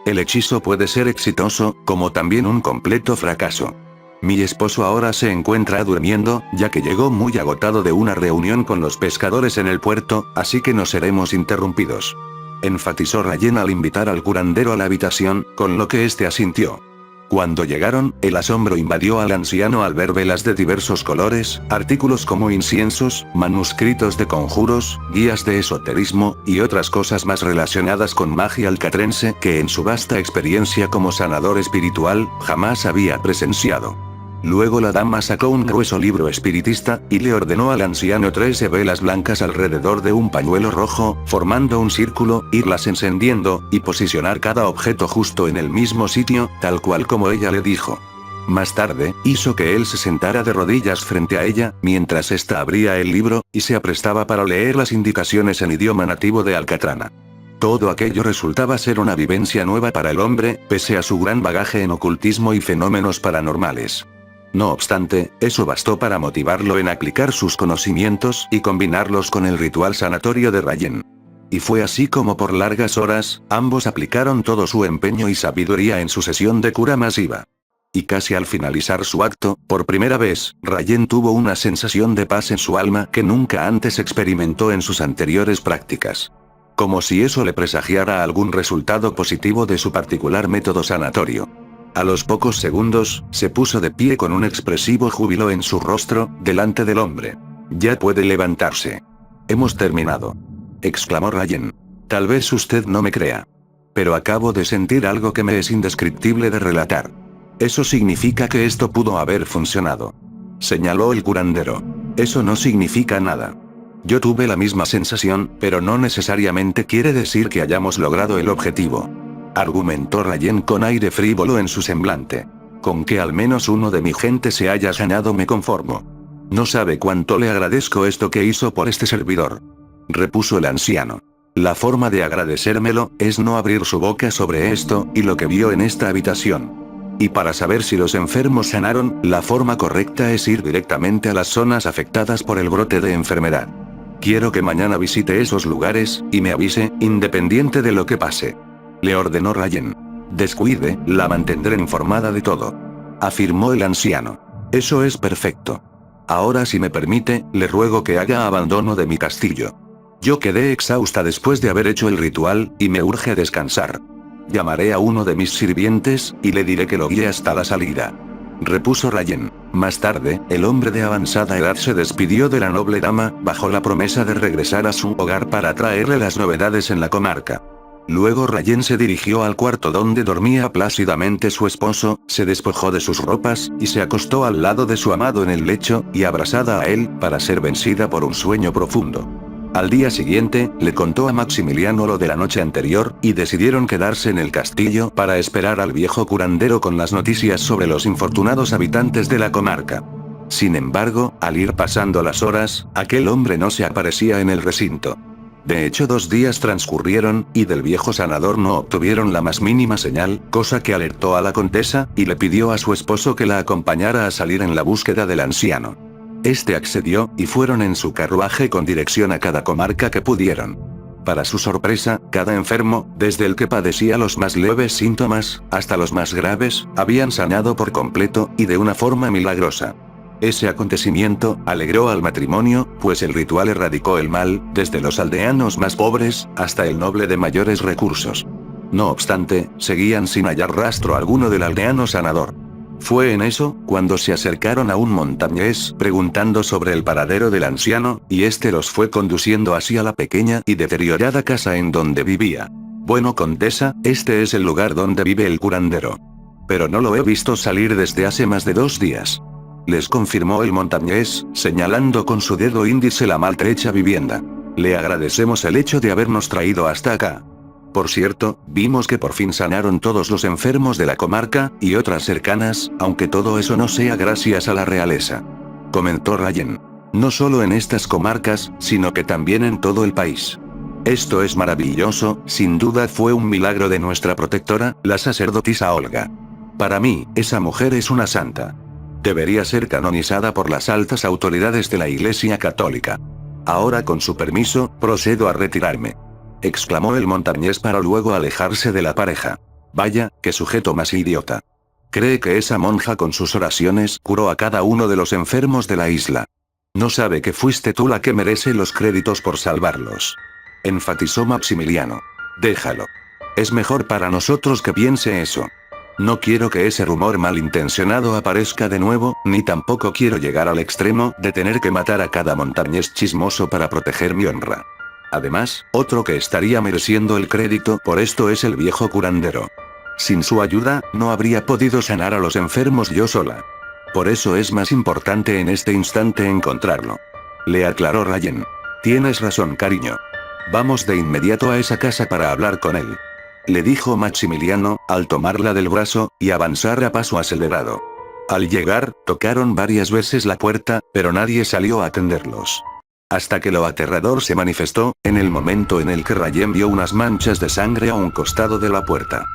El hechizo puede ser exitoso, como también un completo fracaso. Mi esposo ahora se encuentra durmiendo, ya que llegó muy agotado de una reunión con los pescadores en el puerto, así que no seremos interrumpidos. Enfatizó Rayen al invitar al curandero a la habitación, con lo que éste asintió. Cuando llegaron, el asombro invadió al anciano al ver velas de diversos colores, artículos como inciensos, manuscritos de conjuros, guías de esoterismo, y otras cosas más relacionadas con magia alcatrense que en su vasta experiencia como sanador espiritual, jamás había presenciado. Luego la dama sacó un grueso libro espiritista, y le ordenó al anciano 13 velas blancas alrededor de un pañuelo rojo, formando un círculo, irlas encendiendo, y posicionar cada objeto justo en el mismo sitio, tal cual como ella le dijo. Más tarde, hizo que él se sentara de rodillas frente a ella, mientras ésta abría el libro, y se aprestaba para leer las indicaciones en idioma nativo de Alcatrana. Todo aquello resultaba ser una vivencia nueva para el hombre, pese a su gran bagaje en ocultismo y fenómenos paranormales. No obstante, eso bastó para motivarlo en aplicar sus conocimientos y combinarlos con el ritual sanatorio de Rayen. Y fue así como por largas horas, ambos aplicaron todo su empeño y sabiduría en su sesión de cura masiva. Y casi al finalizar su acto, por primera vez, Rayen tuvo una sensación de paz en su alma que nunca antes experimentó en sus anteriores prácticas. Como si eso le presagiara algún resultado positivo de su particular método sanatorio. A los pocos segundos, se puso de pie con un expresivo júbilo en su rostro, delante del hombre. «Ya puede levantarse. Hemos terminado», exclamó Rayen. «Tal vez usted no me crea. Pero acabo de sentir algo que me es indescriptible de relatar. Eso significa que esto pudo haber funcionado», señaló el curandero. «Eso no significa nada. Yo tuve la misma sensación, pero no necesariamente quiere decir que hayamos logrado el objetivo», argumentó Rayen con aire frívolo en su semblante. «Con que al menos uno de mi gente se haya sanado me conformo. No sabe cuánto le agradezco esto que hizo por este servidor», repuso el anciano. «La forma de agradecérmelo es no abrir su boca sobre esto y lo que vio en esta habitación. Y para saber si los enfermos sanaron, la forma correcta es ir directamente a las zonas afectadas por el brote de enfermedad. Quiero que mañana visite esos lugares, y me avise, independiente de lo que pase», le ordenó Rayen. «Descuide, la mantendré informada de todo», afirmó el anciano. «Eso es perfecto. Ahora si me permite, le ruego que haga abandono de mi castillo. Yo quedé exhausta después de haber hecho el ritual, y me urge descansar. Llamaré a uno de mis sirvientes, y le diré que lo guíe hasta la salida», repuso Rayen. Más tarde, el hombre de avanzada edad se despidió de la noble dama, bajo la promesa de regresar a su hogar para traerle las novedades en la comarca. Luego Rayen se dirigió al cuarto donde dormía plácidamente su esposo, se despojó de sus ropas, y se acostó al lado de su amado en el lecho, y abrazada a él, para ser vencida por un sueño profundo. Al día siguiente, le contó a Maximiliano lo de la noche anterior, y decidieron quedarse en el castillo para esperar al viejo curandero con las noticias sobre los infortunados habitantes de la comarca. Sin embargo, al ir pasando las horas, aquel hombre no se aparecía en el recinto. De hecho 2 días transcurrieron, y del viejo sanador no obtuvieron la más mínima señal, cosa que alertó a la condesa, y le pidió a su esposo que la acompañara a salir en la búsqueda del anciano. Este accedió, y fueron en su carruaje con dirección a cada comarca que pudieron. Para su sorpresa, cada enfermo, desde el que padecía los más leves síntomas, hasta los más graves, habían sanado por completo, y de una forma milagrosa. Ese acontecimiento alegró al matrimonio, pues el ritual erradicó el mal, desde los aldeanos más pobres, hasta el noble de mayores recursos. No obstante, seguían sin hallar rastro alguno del aldeano sanador. Fue en eso, cuando se acercaron a un montañés, preguntando sobre el paradero del anciano, y este los fue conduciendo hacia la pequeña y deteriorada casa en donde vivía. «Bueno, condesa, este es el lugar donde vive el curandero. Pero no lo he visto salir desde hace más de 2 días», les confirmó el montañés, señalando con su dedo índice la maltrecha vivienda. «Le agradecemos el hecho de habernos traído hasta acá. Por cierto, vimos que por fin sanaron todos los enfermos de la comarca, y otras cercanas, aunque todo eso no sea gracias a la realeza», comentó Rayen. No solo en estas comarcas, sino que también en todo el país. Esto es maravilloso, sin duda fue un milagro de nuestra protectora, la sacerdotisa Olga. Para mí, esa mujer es una santa. Debería ser canonizada por las altas autoridades de la Iglesia Católica. Ahora con su permiso, procedo a retirarme. Exclamó el montañés para luego alejarse de la pareja. Vaya, qué sujeto más idiota. Cree que esa monja con sus oraciones curó a cada uno de los enfermos de la isla. No sabe que fuiste tú la que merece los créditos por salvarlos. Enfatizó Maximiliano. Déjalo. Es mejor para nosotros que piense eso. No quiero que ese rumor malintencionado aparezca de nuevo, ni tampoco quiero llegar al extremo de tener que matar a cada montañés chismoso para proteger mi honra. Además, otro que estaría mereciendo el crédito por esto es el viejo curandero. Sin su ayuda, no habría podido sanar a los enfermos yo sola. Por eso es más importante en este instante encontrarlo. Le aclaró Rayen. Tienes razón, cariño. Vamos de inmediato a esa casa para hablar con él. Le dijo Maximiliano, al tomarla del brazo, y avanzar a paso acelerado. Al llegar, tocaron varias veces la puerta, pero nadie salió a atenderlos. Hasta que lo aterrador se manifestó, en el momento en el que Rayen vio unas manchas de sangre a un costado de la puerta.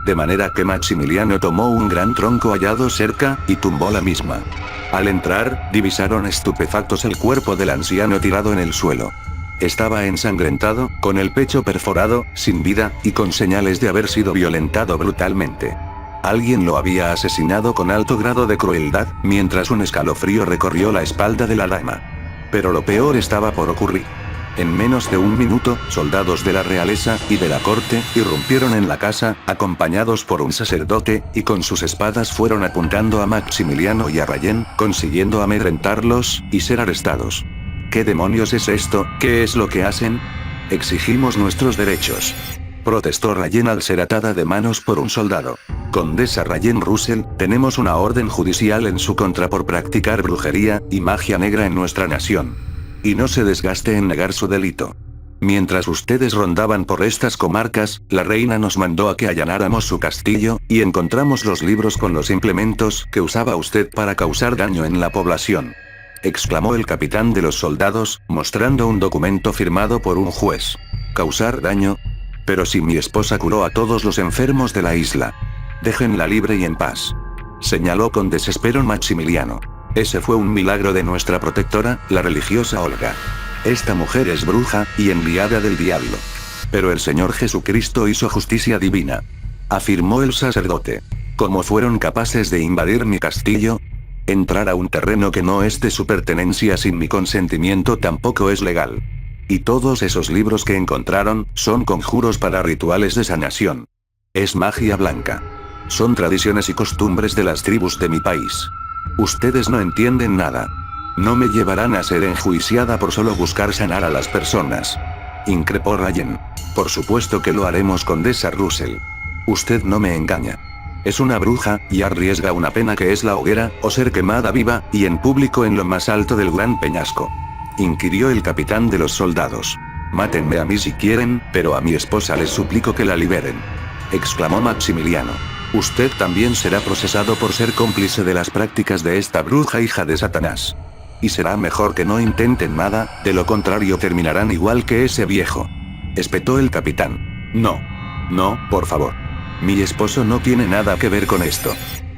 De manera que Maximiliano tomó un gran tronco hallado cerca, y tumbó la misma. Al entrar, divisaron estupefactos el cuerpo del anciano tirado en el suelo. Estaba ensangrentado, con el pecho perforado, sin vida, y con señales de haber sido violentado brutalmente. Alguien lo había asesinado con alto grado de crueldad, mientras un escalofrío recorrió la espalda de la dama. Pero lo peor estaba por ocurrir. En menos de un minuto, soldados de la realeza y de la corte irrumpieron en la casa, acompañados por un sacerdote, y con sus espadas fueron apuntando a Maximiliano y a Rayen, consiguiendo amedrentarlos y ser arrestados. ¿Qué demonios es esto? ¿Qué es lo que hacen? Exigimos nuestros derechos. Protestó Rayen al ser atada de manos por un soldado. Condesa Rayen Russell, tenemos una orden judicial en su contra por practicar brujería y magia negra en nuestra nación. Y no se desgaste en negar su delito. Mientras ustedes rondaban por estas comarcas, la reina nos mandó a que allanáramos su castillo, y encontramos los libros con los implementos que usaba usted para causar daño en la población. Exclamó el capitán de los soldados, mostrando un documento firmado por un juez. ¿Causar daño? Pero si mi esposa curó a todos los enfermos de la isla. Déjenla libre y en paz. Señaló con desespero Maximiliano. Ese fue un milagro de nuestra protectora, la religiosa Olga. Esta mujer es bruja, y enviada del diablo. Pero el Señor Jesucristo hizo justicia divina. Afirmó el sacerdote. ¿Cómo fueron capaces de invadir mi castillo? Entrar a un terreno que no es de su pertenencia sin mi consentimiento tampoco es legal. Y todos esos libros que encontraron, son conjuros para rituales de sanación. Es magia blanca. Son tradiciones y costumbres de las tribus de mi país. Ustedes no entienden nada. No me llevarán a ser enjuiciada por solo buscar sanar a las personas. Increpó Rayen. Por supuesto que lo haremos, condesa Russell. Usted no me engaña. Es una bruja, y arriesga una pena que es la hoguera, o ser quemada viva, y en público en lo más alto del gran peñasco. Inquirió el capitán de los soldados. Mátenme a mí si quieren, pero a mi esposa les suplico que la liberen. Exclamó Maximiliano. Usted también será procesado por ser cómplice de las prácticas de esta bruja hija de Satanás. Y será mejor que no intenten nada, de lo contrario terminarán igual que ese viejo. Espetó el capitán. No. No, por favor. Mi esposo no tiene nada que ver con esto.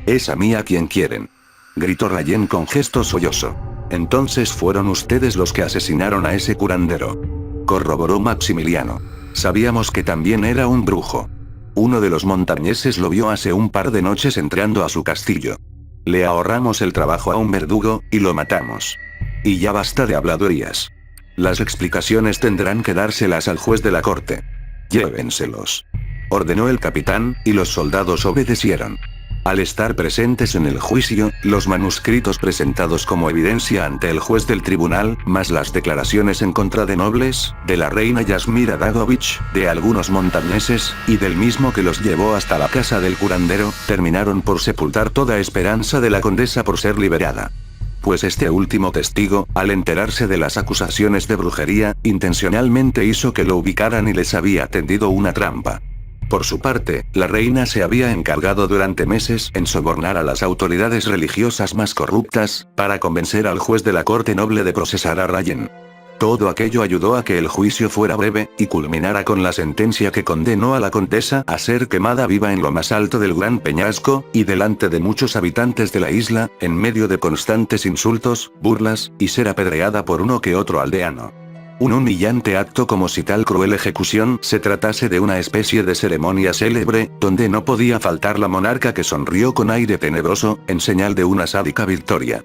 Es a mí a quien quieren. Gritó Rayen con gesto sollozo. Entonces fueron ustedes los que asesinaron a ese curandero. Corroboró Maximiliano. Sabíamos que también era un brujo. Uno de los montañeses lo vio hace un par de noches entrando a su castillo. Le ahorramos el trabajo a un verdugo, y lo matamos. Y ya basta de habladurías. Las explicaciones tendrán que dárselas al juez de la corte. Llévenselos. Ordenó el capitán, y los soldados obedecieron. Al estar presentes en el juicio, los manuscritos presentados como evidencia ante el juez del tribunal, más las declaraciones en contra de nobles, de la reina Yasmira Dagovich, de algunos montañeses, y del mismo que los llevó hasta la casa del curandero, terminaron por sepultar toda esperanza de la condesa por ser liberada. Pues este último testigo, al enterarse de las acusaciones de brujería, intencionalmente hizo que lo ubicaran y les había tendido una trampa. Por su parte, la reina se había encargado durante meses en sobornar a las autoridades religiosas más corruptas, para convencer al juez de la corte noble de procesar a Rayen. Todo aquello ayudó a que el juicio fuera breve, y culminara con la sentencia que condenó a la condesa a ser quemada viva en lo más alto del gran peñasco, y delante de muchos habitantes de la isla, en medio de constantes insultos, burlas, y ser apedreada por uno que otro aldeano. Un humillante acto como si tal cruel ejecución se tratase de una especie de ceremonia célebre, donde no podía faltar la monarca que sonrió con aire tenebroso, en señal de una sádica victoria.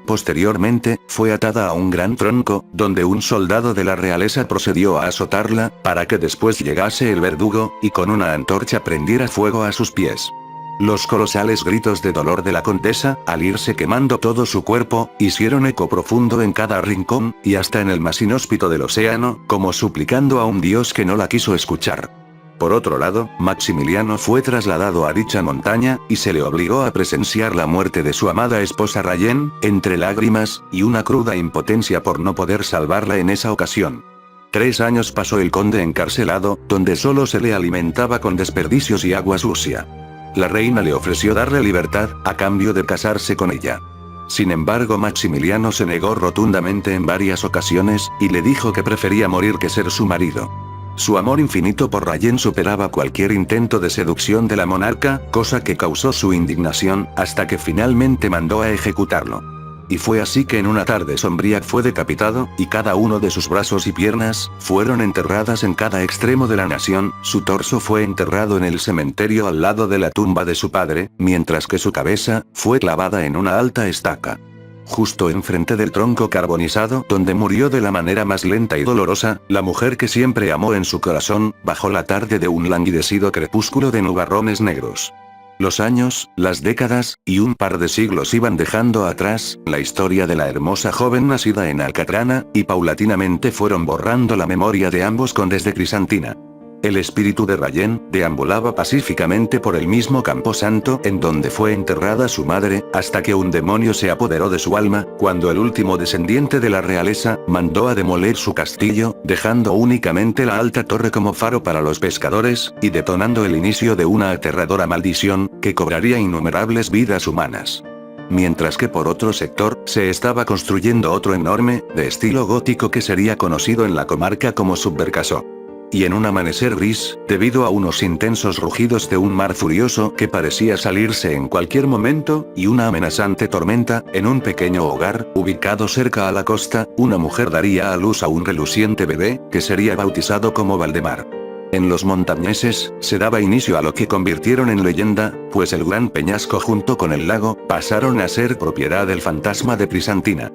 Posteriormente, fue atada a un gran tronco, donde un soldado de la realeza procedió a azotarla, para que después llegase el verdugo, y con una antorcha prendiera fuego a sus pies. Los colosales gritos de dolor de la condesa, al irse quemando todo su cuerpo, hicieron eco profundo en cada rincón, y hasta en el más inhóspito del océano, como suplicando a un dios que no la quiso escuchar. Por otro lado, Maximiliano fue trasladado a dicha montaña, y se le obligó a presenciar la muerte de su amada esposa Rayen, entre lágrimas, y una cruda impotencia por no poder salvarla en esa ocasión. 3 años pasó el conde encarcelado, donde solo se le alimentaba con desperdicios y agua sucia. La reina le ofreció darle libertad, a cambio de casarse con ella. Sin embargo, Maximiliano se negó rotundamente en varias ocasiones, y le dijo que prefería morir que ser su marido. Su amor infinito por Rayen superaba cualquier intento de seducción de la monarca, cosa que causó su indignación, hasta que finalmente mandó a ejecutarlo. Y fue así que en una tarde sombría fue decapitado, y cada uno de sus brazos y piernas, fueron enterradas en cada extremo de la nación, su torso fue enterrado en el cementerio al lado de la tumba de su padre, mientras que su cabeza, fue clavada en una alta estaca. Justo enfrente del tronco carbonizado donde murió de la manera más lenta y dolorosa, la mujer que siempre amó en su corazón, bajo la tarde de un languidecido crepúsculo de nubarrones negros. Los años, las décadas, y un par de siglos iban dejando atrás la historia de la hermosa joven nacida en Alcatrana, y paulatinamente fueron borrando la memoria de ambos condes de Crisantina. El espíritu de Rayen deambulaba pacíficamente por el mismo camposanto en donde fue enterrada su madre, hasta que un demonio se apoderó de su alma, cuando el último descendiente de la realeza mandó a demoler su castillo, dejando únicamente la alta torre como faro para los pescadores, y detonando el inicio de una aterradora maldición, que cobraría innumerables vidas humanas. Mientras que por otro sector, se estaba construyendo otro enorme, de estilo gótico que sería conocido en la comarca como Subvercasó. Y en un amanecer gris, debido a unos intensos rugidos de un mar furioso que parecía salirse en cualquier momento, y una amenazante tormenta, en un pequeño hogar, ubicado cerca a la costa, una mujer daría a luz a un reluciente bebé, que sería bautizado como Valdemar. En los montañeses, se daba inicio a lo que convirtieron en leyenda, pues el gran peñasco junto con el lago, pasaron a ser propiedad del fantasma de Crisantina.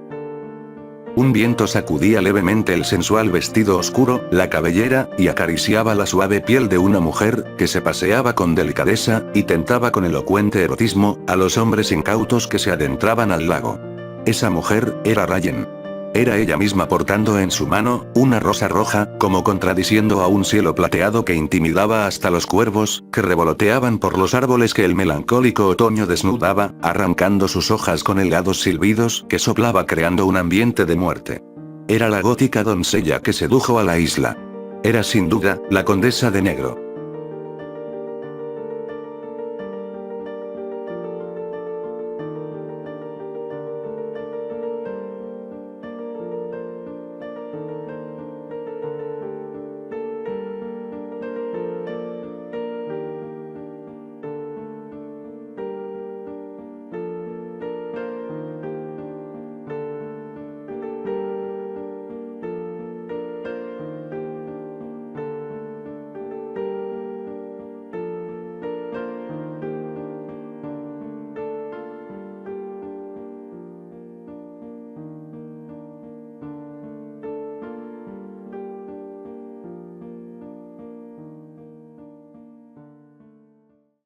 Un viento sacudía levemente el sensual vestido oscuro, la cabellera, y acariciaba la suave piel de una mujer, que se paseaba con delicadeza, y tentaba con elocuente erotismo, a los hombres incautos que se adentraban al lago. Esa mujer, era Rayen. Era ella misma portando en su mano, una rosa roja, como contradiciendo a un cielo plateado que intimidaba hasta los cuervos, que revoloteaban por los árboles que el melancólico otoño desnudaba, arrancando sus hojas con helados silbidos que soplaba creando un ambiente de muerte. Era la gótica doncella que sedujo a la isla. Era sin duda, la condesa de negro.